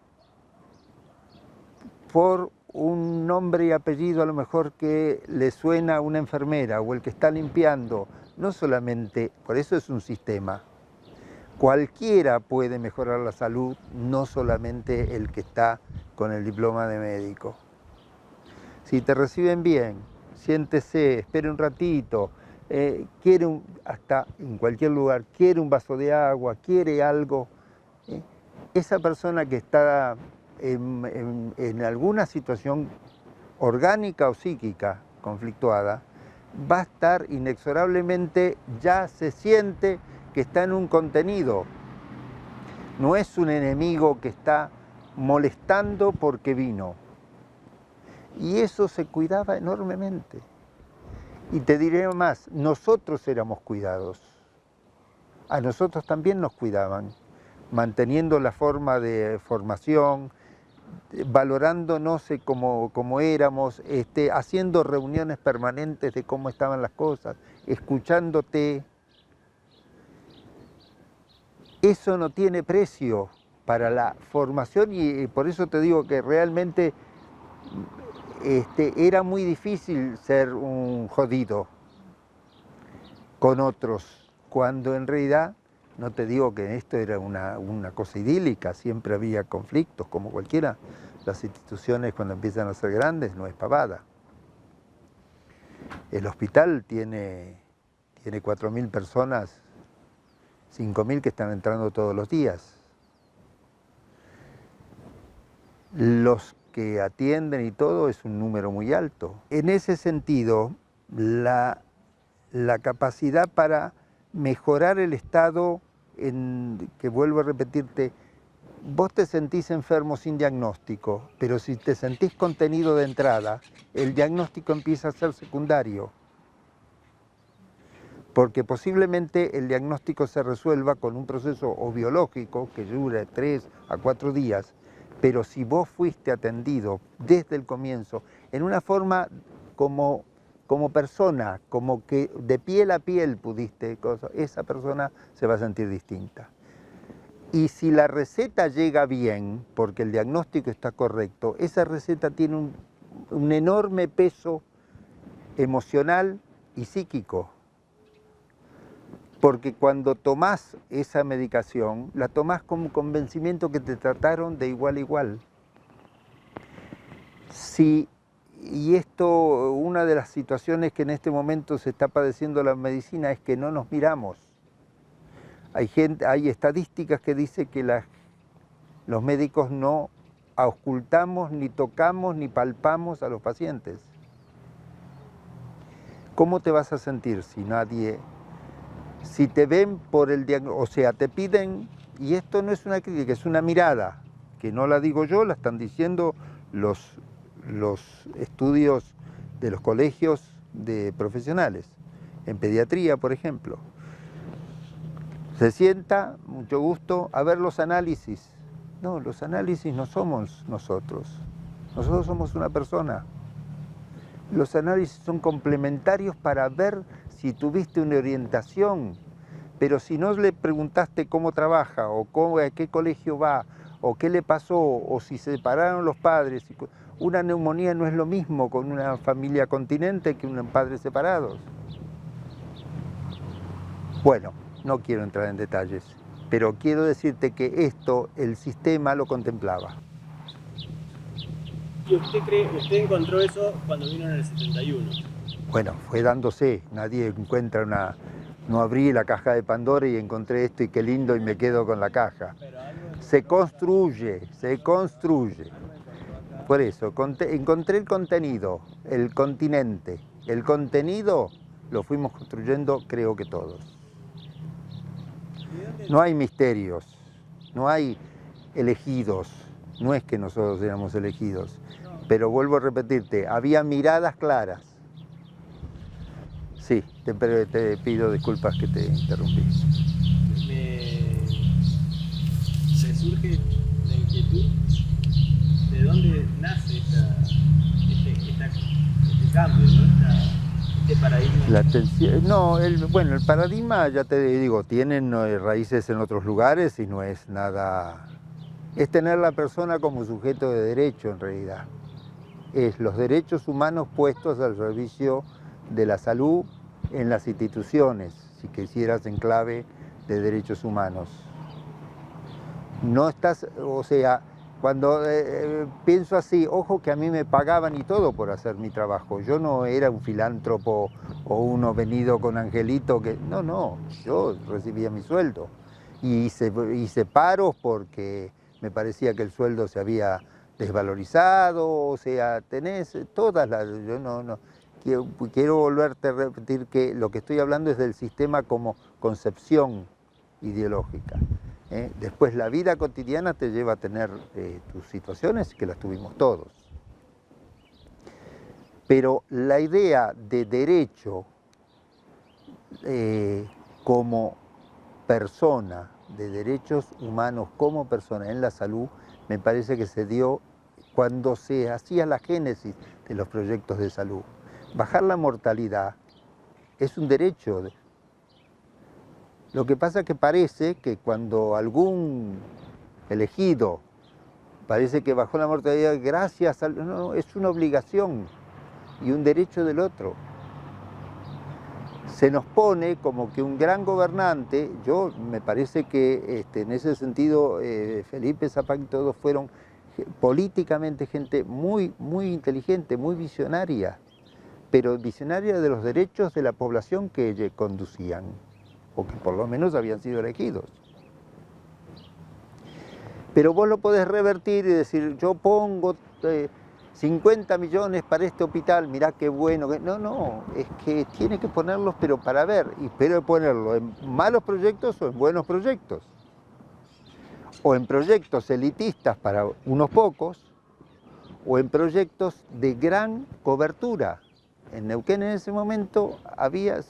por un nombre y apellido a lo mejor que le suena a una enfermera o el que está limpiando, no solamente, por eso es un sistema. Cualquiera puede mejorar la salud, no solamente el que está con el diploma de médico. Si te reciben bien, siéntese, espere un ratito, hasta en cualquier lugar, quiere un vaso de agua, quiere algo, esa persona que está en alguna situación orgánica o psíquica conflictuada, va a estar inexorablemente, ya se siente que está en un contenido, no es un enemigo que está molestando porque vino. Y eso se cuidaba enormemente. Y te diré más, nosotros éramos cuidados. a nosotros también nos cuidaban, manteniendo la forma de formación, valorándonos como éramos, haciendo reuniones permanentes de cómo estaban las cosas, escuchándote. Eso no tiene precio para la formación y por eso te digo que realmente era muy difícil ser un jodido con otros, cuando en realidad, no te digo que esto era una cosa idílica, siempre había conflictos, como cualquiera. Las instituciones cuando empiezan a ser grandes no es pavada. El hospital tiene 4.000 personas, 5.000 que están entrando todos los días. Los que atienden y todo es un número muy alto. En ese sentido, la capacidad para mejorar el estado, que vuelvo a repetirte, vos te sentís enfermo sin diagnóstico, pero si te sentís contenido de entrada, el diagnóstico empieza a ser secundario. Porque posiblemente el diagnóstico se resuelva con un proceso o biológico que dure 3 a 4 días, pero si vos fuiste atendido desde el comienzo, en una forma como persona, como que de piel a piel pudiste, esa persona se va a sentir distinta. Y si la receta llega bien, porque el diagnóstico está correcto, esa receta tiene un enorme peso emocional y psíquico. Porque cuando tomás esa medicación, la tomás con convencimiento que te trataron de igual a igual. Y esto, una de las situaciones que en este momento se está padeciendo la medicina es que no nos miramos. Hay estadísticas que dicen que los médicos no auscultamos, ni tocamos, ni palpamos a los pacientes. ¿Cómo te vas a sentir si te ven por el diagnóstico? O sea, te piden, y esto no es una crítica, es una mirada, que no la digo yo, la están diciendo los estudios de los colegios de profesionales, en pediatría, por ejemplo. Se sienta, mucho gusto, a ver los análisis. No, los análisis no somos nosotros somos una persona. Los análisis son complementarios para ver si tuviste una orientación, pero si no le preguntaste cómo trabaja, o a qué colegio va, o qué le pasó, o si se separaron los padres. Una neumonía no es lo mismo con una familia continente que un padres separados. Bueno, no quiero entrar en detalles, pero quiero decirte que esto el sistema lo contemplaba. ¿Y usted encontró eso cuando vino en el 71? Bueno, fue dándose, nadie encuentra no abrí la caja de Pandora y encontré esto y qué lindo y me quedo con la caja. Se construye. Por eso, encontré el contenido, el continente. El contenido lo fuimos construyendo, creo que todos. No hay misterios, no hay elegidos, no es que nosotros éramos elegidos, pero vuelvo a repetirte, había miradas claras. Sí, te pido disculpas que te interrumpí. Me surge la inquietud de dónde nace este cambio, ¿no? Este paradigma. El paradigma, ya te digo, tiene raíces en otros lugares y no es nada. Es tener la persona como sujeto de derecho en realidad. Es los derechos humanos puestos al servicio de la salud en las instituciones, si quisieras en clave de derechos humanos. No estás, o sea, cuando pienso así, ojo que a mí me pagaban y todo por hacer mi trabajo. Yo no era un filántropo o uno venido con angelito que... No, yo recibía mi sueldo. Y hice paros porque me parecía que el sueldo se había desvalorizado, o sea, tenés todas las... Yo no quiero volverte a repetir que lo que estoy hablando es del sistema como concepción ideológica. Después la vida cotidiana te lleva a tener tus situaciones, que las tuvimos todos. Pero la idea de derecho como persona, de derechos humanos como persona en la salud, me parece que se dio cuando se hacía la génesis de los proyectos de salud. Bajar la mortalidad es un derecho. Lo que pasa es que parece que cuando algún elegido parece que bajó la mortalidad gracias al... No, es una obligación y un derecho del otro. Se nos pone como que un gran gobernante, yo me parece que en ese sentido Felipe Zapag y todos fueron políticamente gente muy, muy inteligente, muy visionaria, pero visionaria de los derechos de la población que conducían, o que por lo menos habían sido elegidos. Pero vos lo podés revertir y decir, yo pongo 50 millones para este hospital, mirá qué bueno. No, es que tiene que ponerlos, pero para ver, y pero ponerlo en malos proyectos o en buenos proyectos. O en proyectos elitistas para unos pocos, o en proyectos de gran cobertura. En Neuquén en ese momento había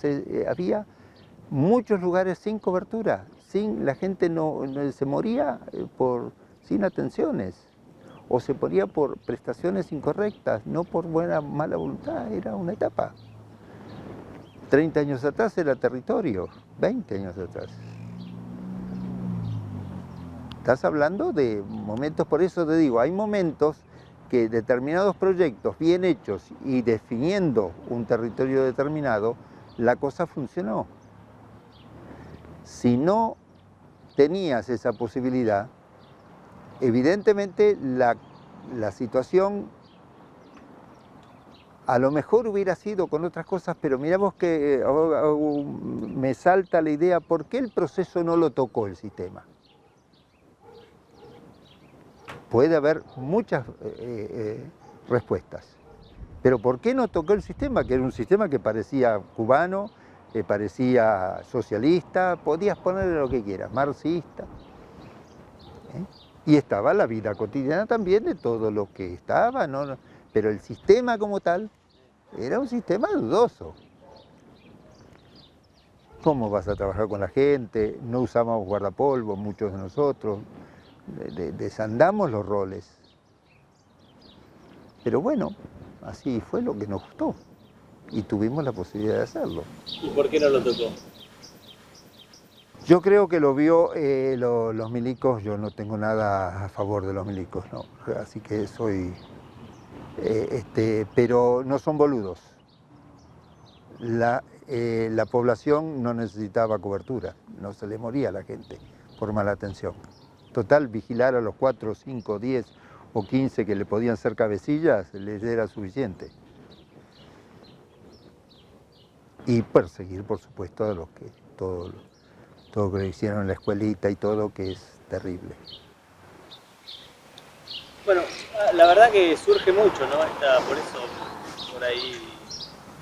muchos lugares sin cobertura, la gente se moría sin atenciones, o se moría por prestaciones incorrectas, no por mala voluntad, era una etapa. 30 años atrás era territorio, 20 años atrás. Estás hablando de momentos, por eso te digo, hay momentos que determinados proyectos bien hechos y definiendo un territorio determinado, la cosa funcionó. Si no tenías esa posibilidad, evidentemente la situación a lo mejor hubiera sido con otras cosas, pero miramos que me salta la idea, ¿por qué el proceso no lo tocó el sistema? Puede haber muchas respuestas, pero ¿por qué no tocó el sistema? Que era un sistema que parecía cubano, parecía socialista, podías ponerle lo que quieras, marxista. Y estaba la vida cotidiana también de todo lo que estaba, ¿no? Pero el sistema como tal era un sistema dudoso. ¿Cómo vas a trabajar con la gente? No usábamos guardapolvo, muchos de nosotros, desandamos los roles. Pero bueno, así fue lo que nos gustó y tuvimos la posibilidad de hacerlo. ¿Y por qué no lo tocó? Yo creo que lo vio los milicos, yo no tengo nada a favor de los milicos, no, así que soy, pero no son boludos. La población no necesitaba cobertura, no se le moría a la gente por mala atención. Total, vigilar a los 4, 5, 10 o 15 que le podían ser cabecillas les era suficiente. Y perseguir, por supuesto, a los que todo lo que hicieron en la escuelita y todo, que es terrible. Bueno, la verdad que surge mucho, ¿no? Por eso, por ahí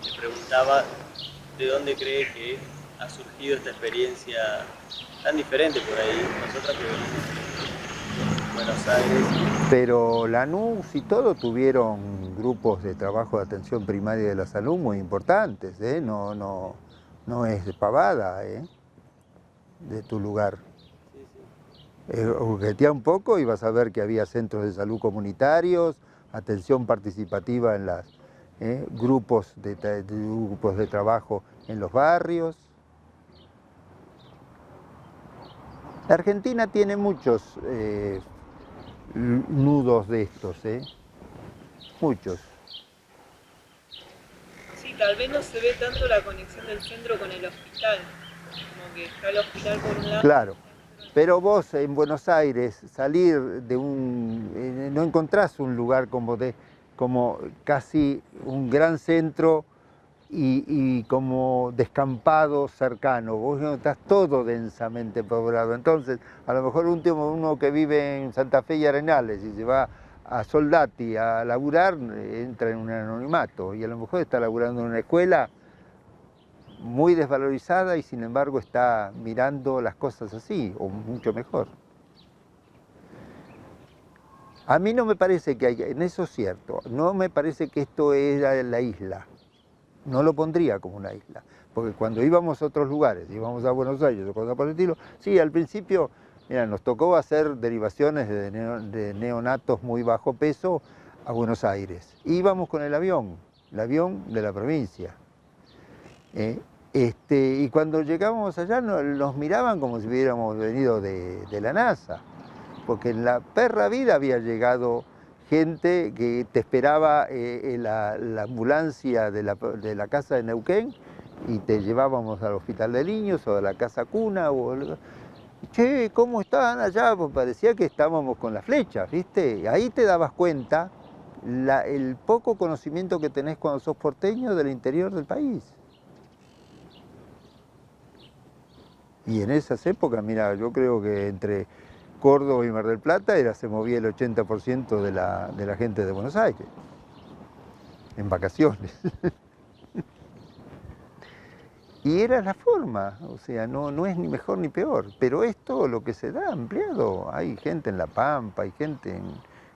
le preguntaba de dónde cree que ha surgido esta experiencia tan diferente por ahí. Nosotros que venimos de Buenos Aires. Pero Lanús y todo tuvieron grupos de trabajo de atención primaria de la salud muy importantes, ¿eh? No es de pavada, ¿eh? De tu lugar. Juguetea un poco y vas a ver que había centros de salud comunitarios, atención participativa en las grupos de trabajo en los barrios. La Argentina tiene muchos nudos de estos, muchos. Sí, tal vez no se ve tanto la conexión del centro con el hospital, como que está el hospital por un lado. Claro, pero vos en Buenos Aires salir de no encontrás un lugar como casi un gran centro y como descampado cercano, vos estás todo densamente poblado. Entonces, a lo mejor uno que vive en Santa Fe y Arenales y se va a Soldati a laburar, entra en un anonimato y a lo mejor está laburando en una escuela muy desvalorizada y sin embargo está mirando las cosas así, o mucho mejor. A mí no me parece que haya, en eso es cierto, no me parece que esto era la isla. no lo pondría como una isla, porque cuando íbamos a otros lugares, íbamos a Buenos Aires o cosas por el estilo, sí, al principio, mira, nos tocó hacer derivaciones de neonatos muy bajo peso a Buenos Aires. Íbamos con el avión de la provincia. Y cuando llegábamos allá nos miraban como si hubiéramos venido de la NASA, porque en la perra vida había llegado gente que te esperaba la ambulancia de la casa de Neuquén y te llevábamos al hospital de niños o a la casa cuna. Che, ¿cómo estaban allá? Pues parecía que estábamos con las flechas, ¿viste? Ahí te dabas cuenta el poco conocimiento que tenés cuando sos porteño del interior del país. Y en esas épocas, mira, yo creo que entre Córdoba y Mar del Plata se movía el 80% de la gente de Buenos Aires, en vacaciones. Y era la forma, o sea, no es ni mejor ni peor, pero es todo lo que se da ampliado. Hay gente en La Pampa, hay gente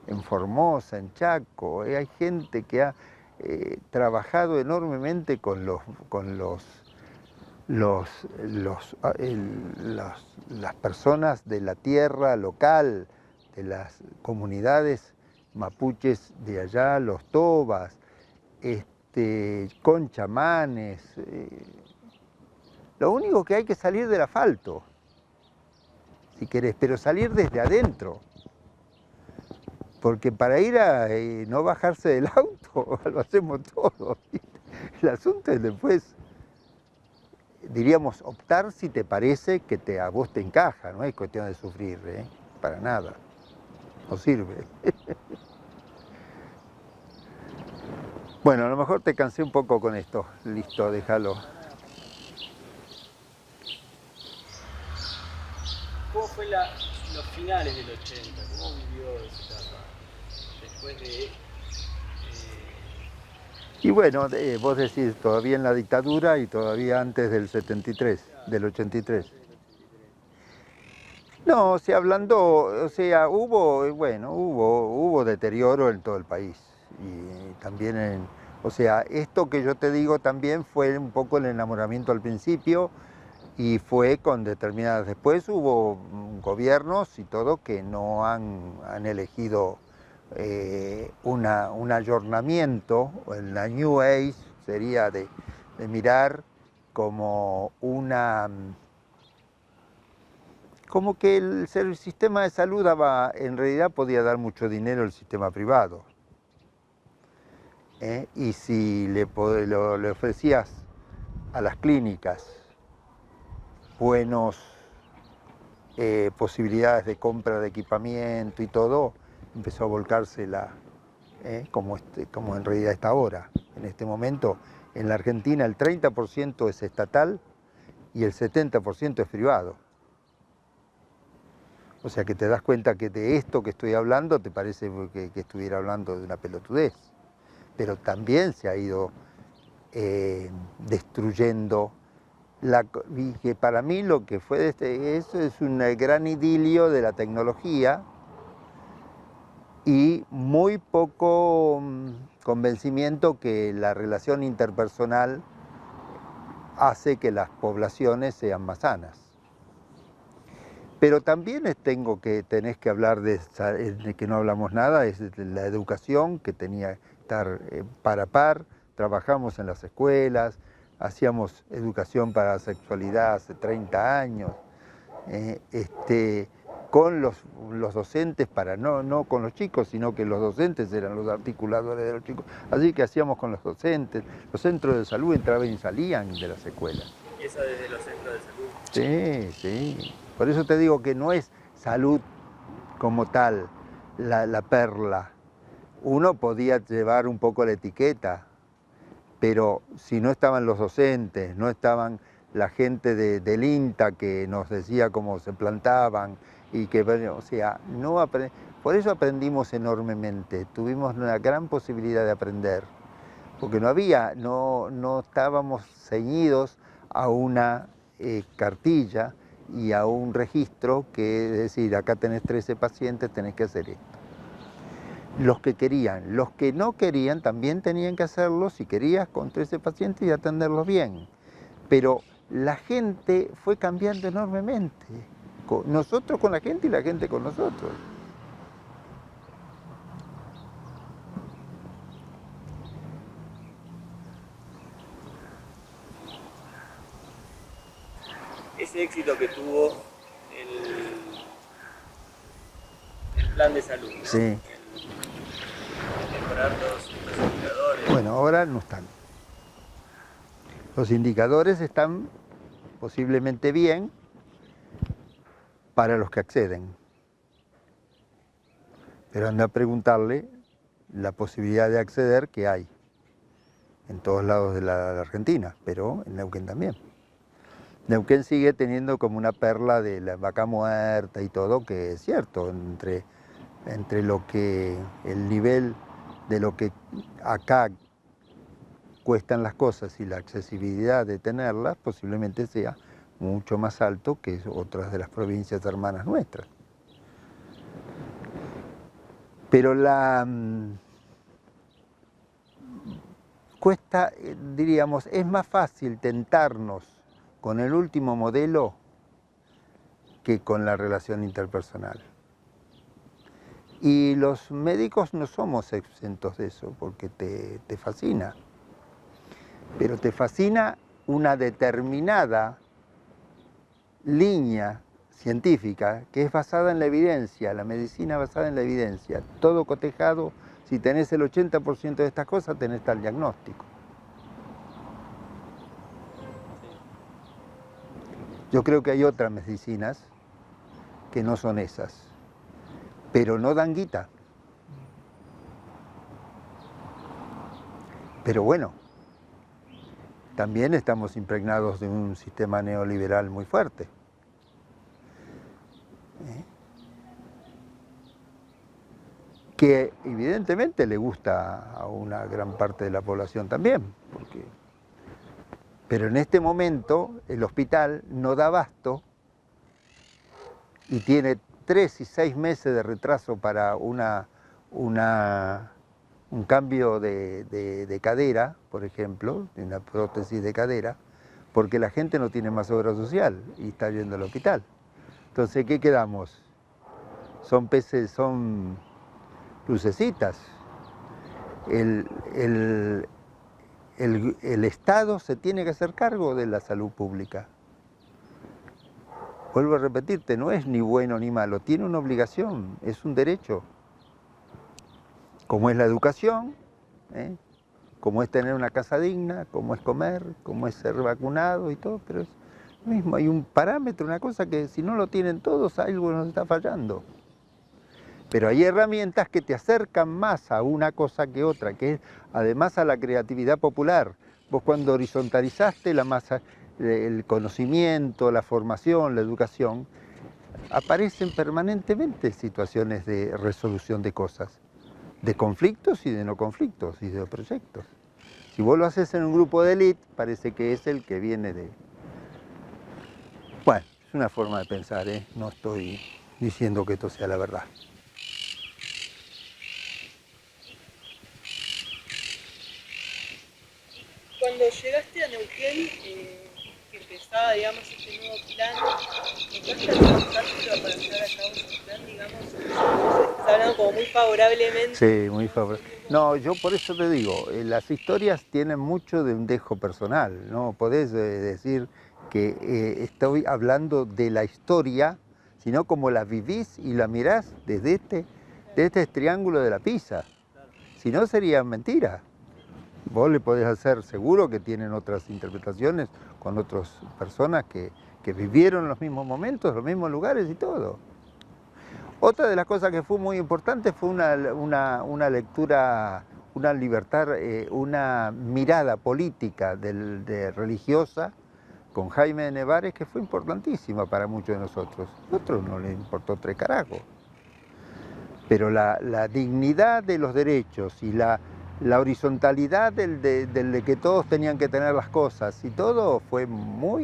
en Formosa, en Chaco, hay gente que ha trabajado enormemente con las personas de la tierra local, de las comunidades mapuches de allá, los tobas, con chamanes. Lo único que hay que salir del asfalto, si querés, pero salir desde adentro. Porque para ir a no bajarse del auto, lo hacemos todo, ¿viste? El asunto es después, diríamos, optar si te parece que a vos te encaja, no es cuestión de sufrir, para nada, no sirve. Bueno, a lo mejor te cansé un poco con esto, listo, déjalo. ¿Cómo fue los finales del 80? ¿Cómo vivió esa etapa? Después de... Y bueno, vos decís, todavía en la dictadura y todavía antes del 73, del 83. No, o sea, hubo deterioro en todo el país. Y también o sea, esto que yo te digo también fue un poco el enamoramiento al principio y fue con determinadas. Después hubo gobiernos y todo que no han elegido un ayornamiento, en la New Age sería de mirar como como que el sistema de salud en realidad podía dar mucho dinero al sistema privado. Y si le ofrecías a las clínicas buenos posibilidades de compra de equipamiento y todo, empezó a volcarse como en realidad está ahora. En este momento, en la Argentina el 30% es estatal y el 70% es privado. O sea que te das cuenta que de esto que estoy hablando te parece que estuviera hablando de una pelotudez. Pero también se ha ido destruyendo. Y que para mí lo que fue eso es un gran idilio de la tecnología y muy poco convencimiento que la relación interpersonal hace que las poblaciones sean más sanas. Pero también tenés que hablar de que no hablamos nada, es de la educación que tenía que estar par a par. Trabajamos en las escuelas, hacíamos educación para la sexualidad hace 30 años, con los docentes, no con los chicos, sino que los docentes eran los articuladores de los chicos. Así que hacíamos con los docentes, los centros de salud entraban y salían de las escuelas. ¿Eso desde los centros de salud? Sí, sí. Por eso te digo que no es salud como tal la perla. Uno podía llevar un poco la etiqueta, pero si no estaban los docentes, no estaban la gente del INTA que nos decía cómo se plantaban y que, o sea, por eso aprendimos enormemente. Tuvimos una gran posibilidad de aprender, porque no estábamos ceñidos a una cartilla y a un registro que es decir, acá tenés 13 pacientes, tenés que hacer esto. los que querían. Los que no querían también tenían que hacerlo si querías con 13 pacientes y atenderlos bien. Pero la gente fue cambiando enormemente. Nosotros con la gente y la gente con nosotros. Ese éxito que tuvo el plan de salud, ¿no? Sí. El mejorar los indicadores. Bueno, ahora no están. Los indicadores están posiblemente bien para los que acceden. Pero anda a preguntarle la posibilidad de acceder que hay en todos lados de la Argentina, pero en Neuquén también. Neuquén sigue teniendo como una perla de la vaca muerta y todo, que es cierto, entre lo que el nivel de lo que acá cuestan las cosas y la accesibilidad de tenerlas posiblemente sea mucho más alto que otras de las provincias hermanas nuestras. Pero cuesta, diríamos, es más fácil tentarnos con el último modelo que con la relación interpersonal. Y los médicos no somos exentos de eso, porque te fascina. Pero te fascina una determinada línea científica que es basada en la evidencia, la medicina basada en la evidencia. Todo cotejado, si tenés el 80% de estas cosas, tenés tal diagnóstico. Yo creo que hay otras medicinas que no son esas, pero no dan guita. Pero bueno, también estamos impregnados de un sistema neoliberal muy fuerte. Que evidentemente le gusta a una gran parte de la población también, pero en este momento el hospital no da abasto y tiene 3 y 6 meses de retraso para un cambio de cadera, por ejemplo, de una prótesis de cadera, porque la gente no tiene más obra social y está yendo al hospital. Entonces, ¿qué quedamos? Son peces, son lucecitas. El Estado se tiene que hacer cargo de la salud pública. Vuelvo a repetirte, no es ni bueno ni malo, tiene una obligación, es un derecho. Como es la educación, como es tener una casa digna, como es comer, como es ser vacunado y todo, pero es lo mismo, hay un parámetro, una cosa que si no lo tienen todos, algo nos está fallando. Pero hay herramientas que te acercan más a una cosa que otra, que es además a la creatividad popular. Vos cuando horizontalizaste la masa, el conocimiento, la formación, la educación, aparecen permanentemente situaciones de resolución de cosas, de conflictos y de no conflictos y de proyectos. Si vos lo haces en un grupo de élite, parece que es el que viene de... Bueno, es una forma de pensar, no estoy diciendo que esto sea la verdad. Cuando llegaste a Neuquén, que empezaba, digamos, este nuevo plan, ¿notaste algún obstáculo para llevar a cabo ese plan, digamos? Estás hablando como muy favorablemente. Sí, muy favorable. No, yo por eso te digo, las historias tienen mucho de un dejo personal, no podés decir que estoy hablando de la historia, sino como la vivís y la mirás desde este triángulo de la Pisa. Si no, sería mentira. Vos le podés hacer, seguro que tienen otras interpretaciones con otras personas que vivieron los mismos momentos, los mismos lugares y todo. Otra de las cosas que fue muy importante fue una lectura, una libertad, una mirada política religiosa con Jaime de Nevares que fue importantísima para muchos de nosotros. A otros no les importó tres carajos. Pero la dignidad de los derechos y la horizontalidad de que todos tenían que tener las cosas y todo fue muy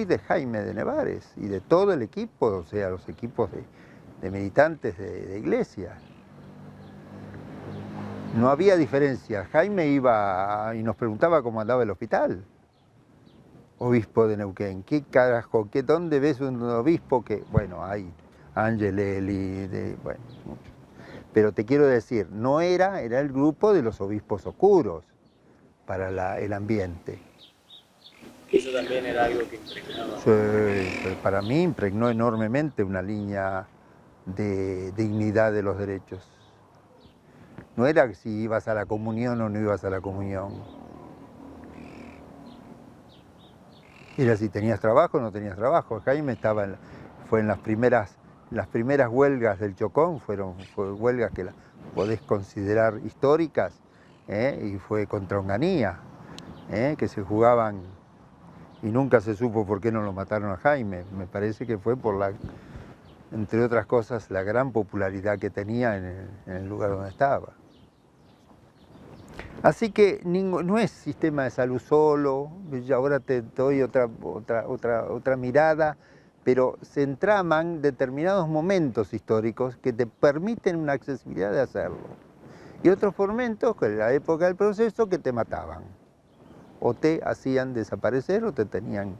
de Jaime de Nevares y de todo el equipo, o sea, los equipos de militantes de iglesia. No había diferencia. Jaime iba y nos preguntaba cómo andaba el hospital. Obispo de Neuquén. ¿Qué carajo? ¿Dónde ves un obispo que...? Bueno, hay Angelelli, bueno, mucho. Pero te quiero decir, no era el grupo de los obispos oscuros para el ambiente. Eso también era algo que impregnaba. Para mí impregnó enormemente una línea de dignidad de los derechos. No era si ibas a la comunión o no ibas a la comunión. Era si tenías trabajo o no tenías trabajo. Jaime fue en las primeras huelgas del Chocón, fue huelgas que las podés considerar históricas, y fue contra Onganía, que se jugaban, y nunca se supo por qué no lo mataron a Jaime. Me parece que fue por entre otras cosas, la gran popularidad que tenía en el lugar donde estaba. Así que no es sistema de salud solo, ahora te doy otra mirada, pero se entraman determinados momentos históricos que te permiten una accesibilidad de hacerlo. Y otros momentos, que en la época del proceso, que te mataban, o te hacían desaparecer o te tenían.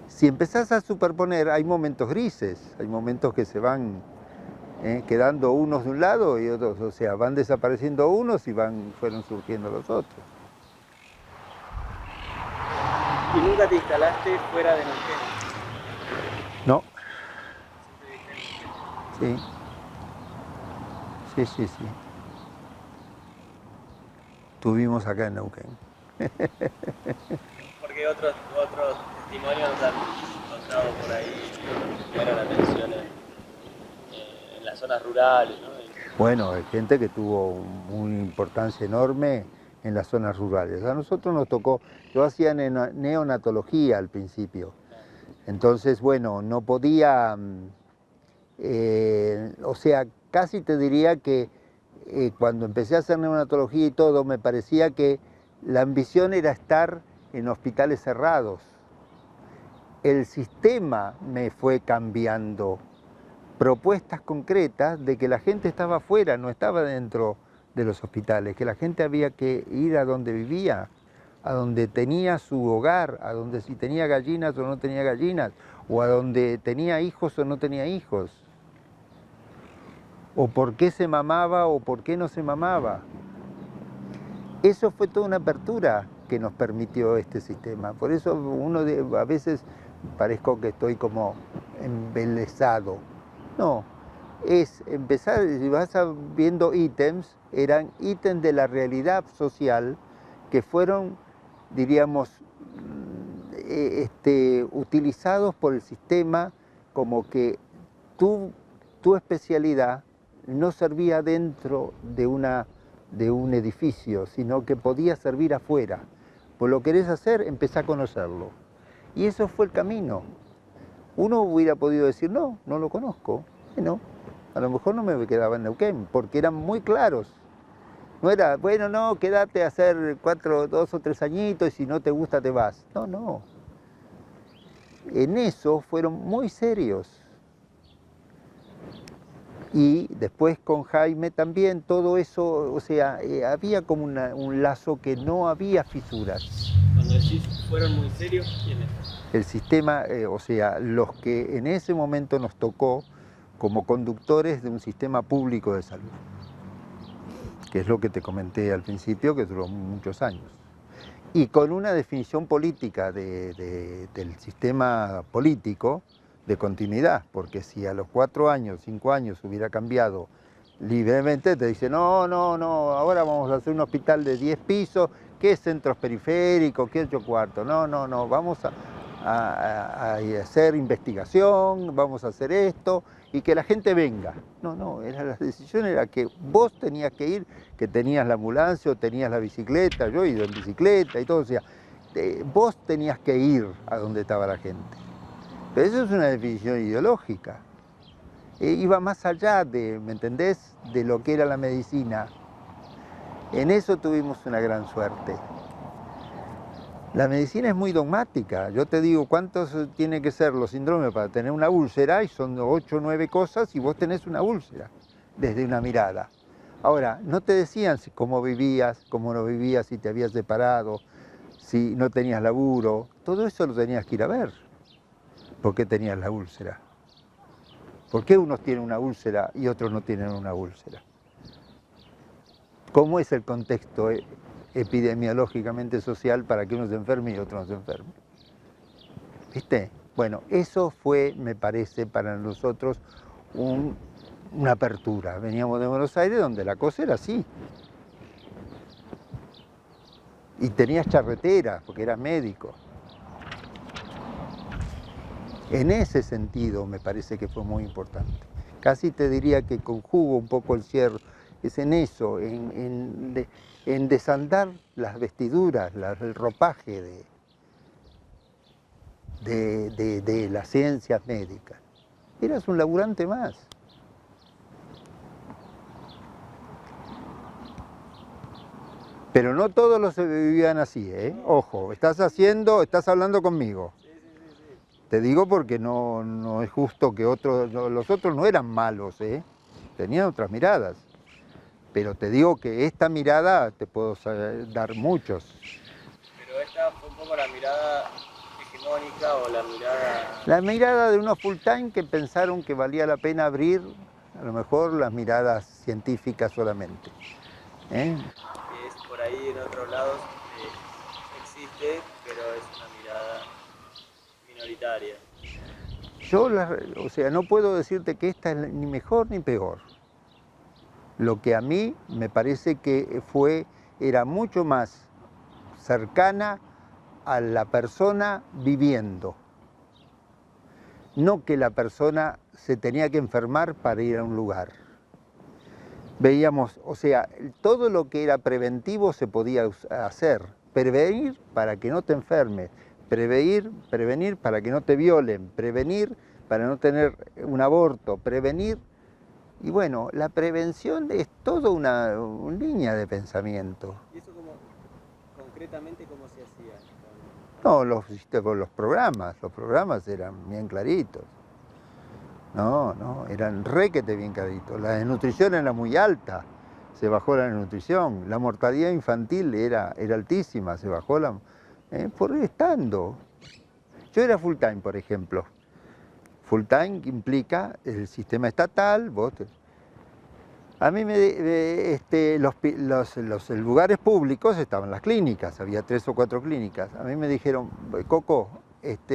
Si empezás a superponer, hay momentos grises, hay momentos que se van quedando unos de un lado y otros, o sea, van desapareciendo unos y fueron surgiendo los otros. ¿Y nunca te instalaste fuera de Neuquén? No. Sí. Estuvimos acá en Neuquén. Porque otros testimonios nos han contado por ahí que era la tensión en las zonas rurales, ¿no? Bueno, hay gente que tuvo una importancia enorme en las zonas rurales. A nosotros nos tocó, yo hacía neonatología al principio, entonces, bueno, no podía, o sea, casi te diría que cuando empecé a hacer neonatología y todo, me parecía que la ambición era estar en hospitales cerrados. El sistema me fue cambiando propuestas concretas de que la gente estaba afuera, no estaba dentro de los hospitales, que la gente había que ir a donde vivía, a donde tenía su hogar, a donde si tenía gallinas o no tenía gallinas, o a donde tenía hijos o no tenía hijos, o por qué se mamaba o por qué no se mamaba. Eso fue toda una apertura que nos permitió este sistema. Por eso a veces parezco que estoy como embelesado. No, es empezar, si vas viendo ítems, eran ítems de la realidad social que fueron, diríamos, utilizados por el sistema como que tu especialidad no servía dentro de un edificio, sino que podía servir afuera. Pues lo querés hacer, empezá a conocerlo. Y eso fue el camino. Uno hubiera podido decir, no lo conozco. Bueno, a lo mejor no me quedaba en Neuquén, porque eran muy claros. No era, bueno, no, quédate a hacer 2 o 3 añitos y si no te gusta te vas. No. En eso fueron muy serios. Y después con Jaime también, todo eso, o sea, había como un lazo que no había fisuras. Cuando decís fueron muy serios, ¿quiénes? El sistema, o sea, los que en ese momento nos tocó como conductores de un sistema público de salud, que es lo que te comenté al principio, que duró muchos años. Y con una definición política del sistema político, de continuidad, porque si a los 4 años, 5 años hubiera cambiado libremente, te dice, no, ahora vamos a hacer un hospital de 10 pisos, ¿qué centros periféricos, qué 8 cuartos? No, vamos a hacer investigación, vamos a hacer esto, y que la gente venga. No, la decisión era que vos tenías que ir, que tenías la ambulancia o tenías la bicicleta, yo he ido en bicicleta y todo, o sea, vos tenías que ir a donde estaba la gente. Pero eso es una definición ideológica. Iba más allá ¿me entendés?, de lo que era la medicina. En eso tuvimos una gran suerte. La medicina es muy dogmática. Yo te digo, ¿cuántos tienen que ser los síndromes para tener una úlcera? Y son 8 o 9 cosas y vos tenés una úlcera, desde una mirada. Ahora, no te decían cómo vivías, cómo no vivías, si te habías separado, si no tenías laburo. Todo eso lo tenías que ir a ver. ¿Por qué tenías la úlcera? ¿Por qué unos tienen una úlcera y otros no tienen una úlcera? ¿Cómo es el contexto epidemiológicamente social para que uno se enferme y otro no se enferme? ¿Viste? Bueno, eso fue, me parece, para nosotros una apertura. Veníamos de Buenos Aires donde la cosa era así. Y tenías charreteras, porque eras médico. En ese sentido me parece que fue muy importante. Casi te diría que conjugo un poco el cierre, es en eso, en desandar las vestiduras, el ropaje de las ciencias médicas. Eras un laburante más. Pero no todos los vivían así, ¿eh? Ojo, estás hablando conmigo. Te digo porque no es justo que los otros no eran malos, ¿eh? Tenían otras miradas. Pero te digo que esta mirada te puedo dar muchos. Pero esta fue un poco la mirada hegemónica o la mirada... La mirada de unos full time que pensaron que valía la pena abrir a lo mejor las miradas científicas solamente. ¿Eh? Que es por ahí en otros lados existe, pero es una mirada minoritaria. O sea, no puedo decirte que esta es ni mejor ni peor. Lo que a mí me parece que era mucho más cercana a la persona viviendo. No que la persona se tenía que enfermar para ir a un lugar. Veíamos, o sea, todo lo que era preventivo se podía hacer. Prevenir para que no te enfermes. Prevenir para que no te violen, prevenir para no tener un aborto, prevenir. Y bueno, la prevención es toda una línea de pensamiento. ¿Y eso concretamente cómo se hacía? No, los programas eran bien claritos. No, eran requete bien claritos. La desnutrición era muy alta, se bajó la desnutrición. La mortalidad infantil era altísima, se bajó por estando. Yo era full time, por ejemplo. Full time implica el sistema estatal. A mí los lugares públicos estaban las clínicas, había 3 o 4 clínicas. A mí me dijeron, Coco,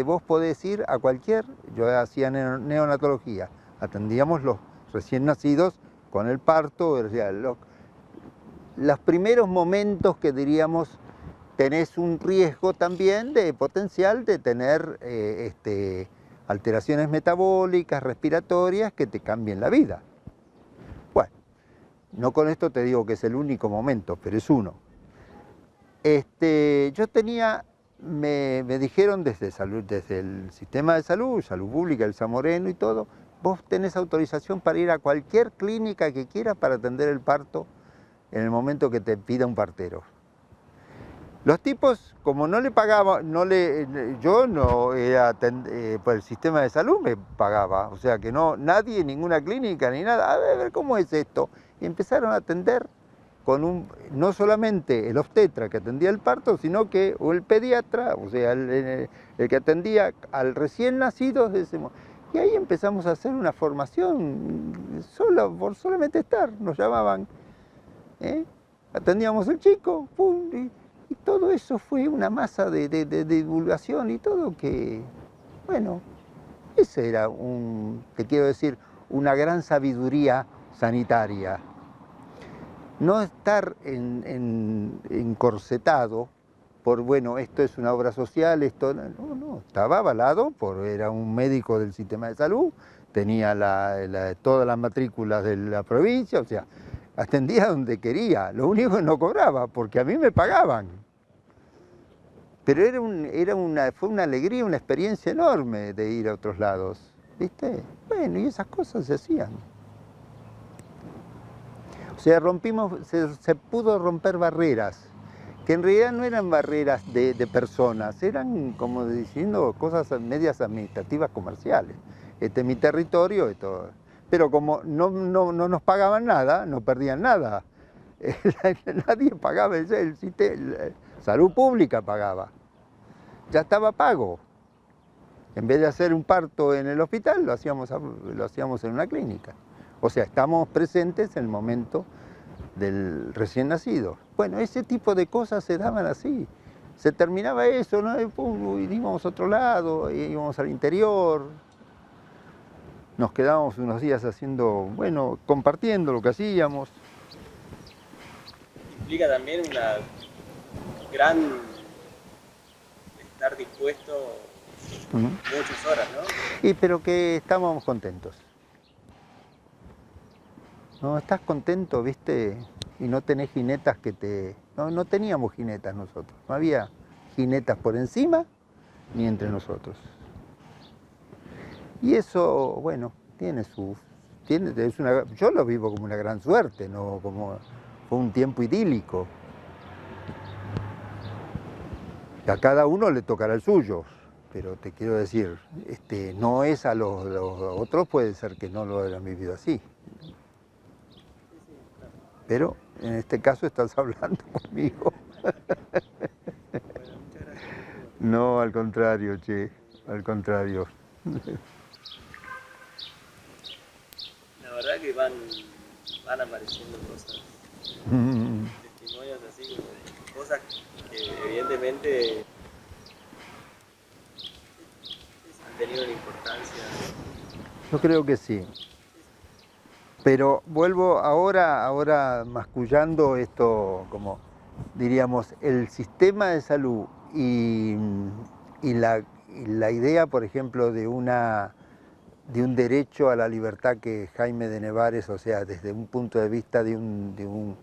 vos podés ir a cualquier, yo hacía neonatología, atendíamos los recién nacidos con el parto, o sea, los primeros momentos que diríamos tenés un riesgo también de potencial de tener alteraciones metabólicas, respiratorias que te cambien la vida. Bueno, no con esto te digo que es el único momento, pero es uno. Me dijeron desde el sistema de salud pública, el San Moreno y todo, vos tenés autorización para ir a cualquier clínica que quieras para atender el parto en el momento que te pida un partero. Los tipos, como no le pagaban, yo no era, por el sistema de salud me pagaba, o sea que nadie, ninguna clínica ni nada, a ver cómo es esto. Y empezaron a atender no solamente el obstetra que atendía el parto, sino que el pediatra, o sea, el que atendía al recién nacido. Y ahí empezamos a hacer una formación, por solamente estar, nos llamaban, atendíamos al chico, pum, y todo eso fue una masa de divulgación y todo que, bueno, ese era te quiero decir, una gran sabiduría sanitaria. No estar encorsetado por, bueno, esto es una obra social, esto no, estaba avalado era un médico del sistema de salud, tenía todas las matrículas de la provincia, o sea, atendía donde quería, lo único que no cobraba, porque a mí me pagaban. Pero fue una alegría, una experiencia enorme de ir a otros lados, ¿viste? Bueno, y esas cosas se hacían. O sea, se pudo romper barreras, que en realidad no eran barreras de personas, eran, como diciendo, cosas medias administrativas comerciales. Este es mi territorio, pero como no nos pagaban nada, no perdían nada. Nadie pagaba, salud pública pagaba. Ya estaba pago. En vez de hacer un parto en el hospital, lo hacíamos en una clínica. O sea, estamos presentes en el momento del recién nacido. Bueno, ese tipo de cosas se daban así. Se terminaba eso, ¿no? Y íbamos a otro lado, íbamos al interior. Nos quedábamos unos días compartiendo lo que hacíamos. Implica también una gran estar dispuesto muchas horas, ¿no? Pero que estábamos contentos. No, estás contento, ¿viste? Y no tenés jinetas no teníamos jinetas nosotros. No había jinetas por encima ni entre nosotros. Y eso, bueno, yo lo vivo como una gran suerte, ¿no? Fue un tiempo idílico. A cada uno le tocará el suyo, pero te quiero decir, no es a los otros, puede ser que no lo hayan vivido así. Pero en este caso estás hablando conmigo. Bueno, muchas gracias. No, al contrario, al contrario. La verdad que van apareciendo cosas, testimonios así, cosas que evidentemente han tenido una importancia. Yo creo que sí. Pero vuelvo ahora mascullando esto, como diríamos, el sistema de salud y la idea, por ejemplo, de un derecho a la libertad que Jaime de Nevares, o sea, desde un punto de vista de un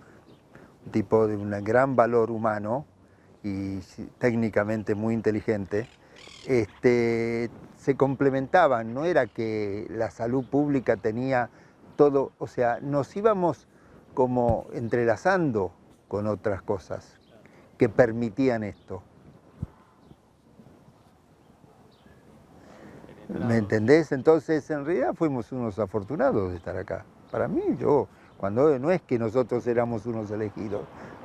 tipo de un gran valor humano y técnicamente muy inteligente, se complementaban. No era que la salud pública tenía todo, o sea, nos íbamos como entrelazando con otras cosas que permitían esto. ¿Me entendés? Entonces, en realidad fuimos unos afortunados de estar acá. Para mí, cuando no es que nosotros éramos unos elegidos,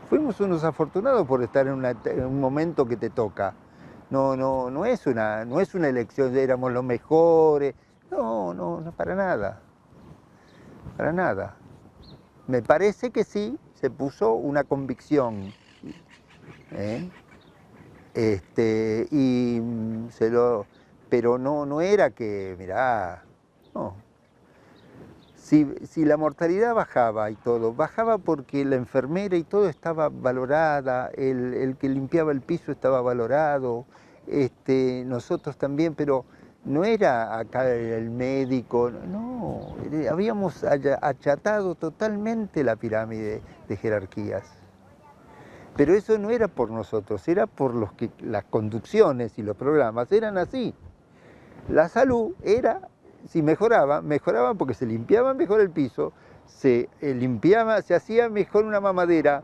fuimos unos afortunados por estar en un momento que te toca. No es una elección, éramos los mejores. No, para nada. Para nada. Me parece que sí, se puso una convicción. Pero no era que, mirá, no. Si la mortalidad bajaba y todo, bajaba porque la enfermera y todo estaba valorada, el que limpiaba el piso estaba valorado, nosotros también, pero no era acá el médico, no, habíamos achatado totalmente la pirámide de jerarquías. Pero eso no era por nosotros, era por las conducciones y los programas eran así. La salud era, si mejoraban porque se limpiaba mejor el piso, se hacía mejor una mamadera,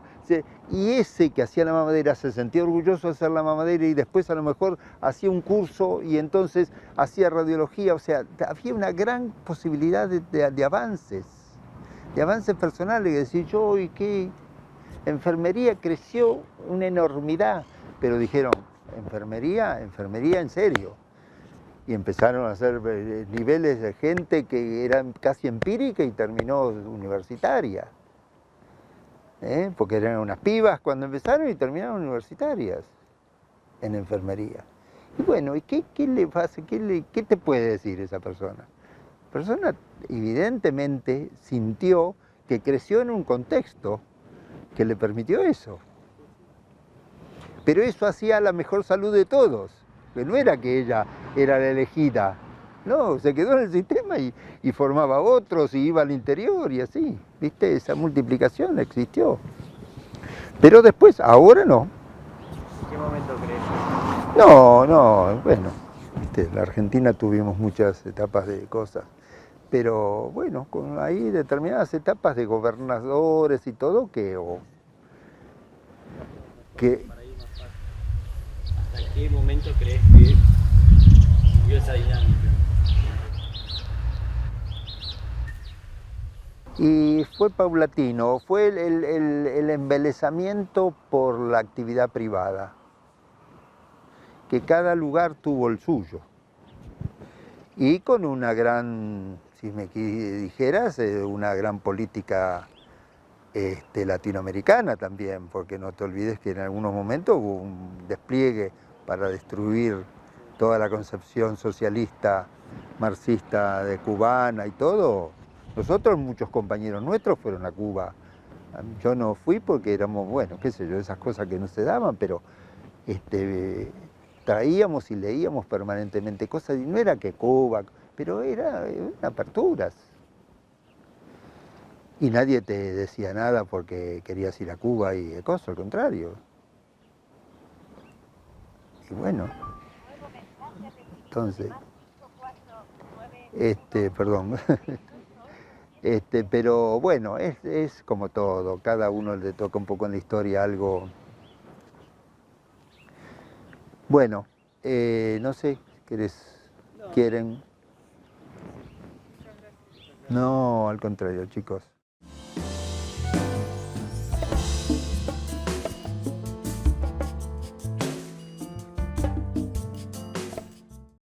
y ese que hacía la mamadera se sentía orgulloso de hacer la mamadera y después a lo mejor hacía un curso y entonces hacía radiología, o sea, había una gran posibilidad de avances personales, es decir, enfermería creció una enormidad, pero dijeron, enfermería en serio. Y empezaron a hacer niveles de gente que eran casi empírica y terminó universitaria. Porque eran unas pibas cuando empezaron y terminaron universitarias en enfermería. Y bueno, ¿y qué le pasa? ¿Qué te puede decir esa persona? La persona evidentemente sintió que creció en un contexto que le permitió eso. Pero eso hacía la mejor salud de todos, que no era que ella era la elegida, no, se quedó en el sistema y formaba otros y iba al interior y así, ¿viste? Esa multiplicación existió. Pero después, ahora no. ¿En qué momento crees? No, bueno, ¿viste? En la Argentina tuvimos muchas etapas de cosas, pero bueno, con ahí determinadas etapas de gobernadores y todo que Para ir más fácil. ¿Hasta qué momento crees que vivió esa dinámica? Y fue paulatino, fue el embelezamiento por la actividad privada, que cada lugar tuvo el suyo. Y con una gran, si me dijeras, una gran política latinoamericana también, porque no te olvides que en algunos momentos hubo un despliegue para destruir toda la concepción socialista, marxista de cubana y todo. Nosotros, muchos compañeros nuestros fueron a Cuba. Yo no fui porque éramos, bueno, qué sé yo, esas cosas que no se daban, pero traíamos y leíamos permanentemente cosas, y no era que Cuba, pero eran aperturas. Y nadie te decía nada porque querías ir a Cuba y cosas, al contrario. Y bueno, entonces, perdón, pero bueno, es como todo, cada uno le toca un poco en la historia algo. Bueno, no sé, No, ¿quieren? muchas gracias. No, al contrario, chicos.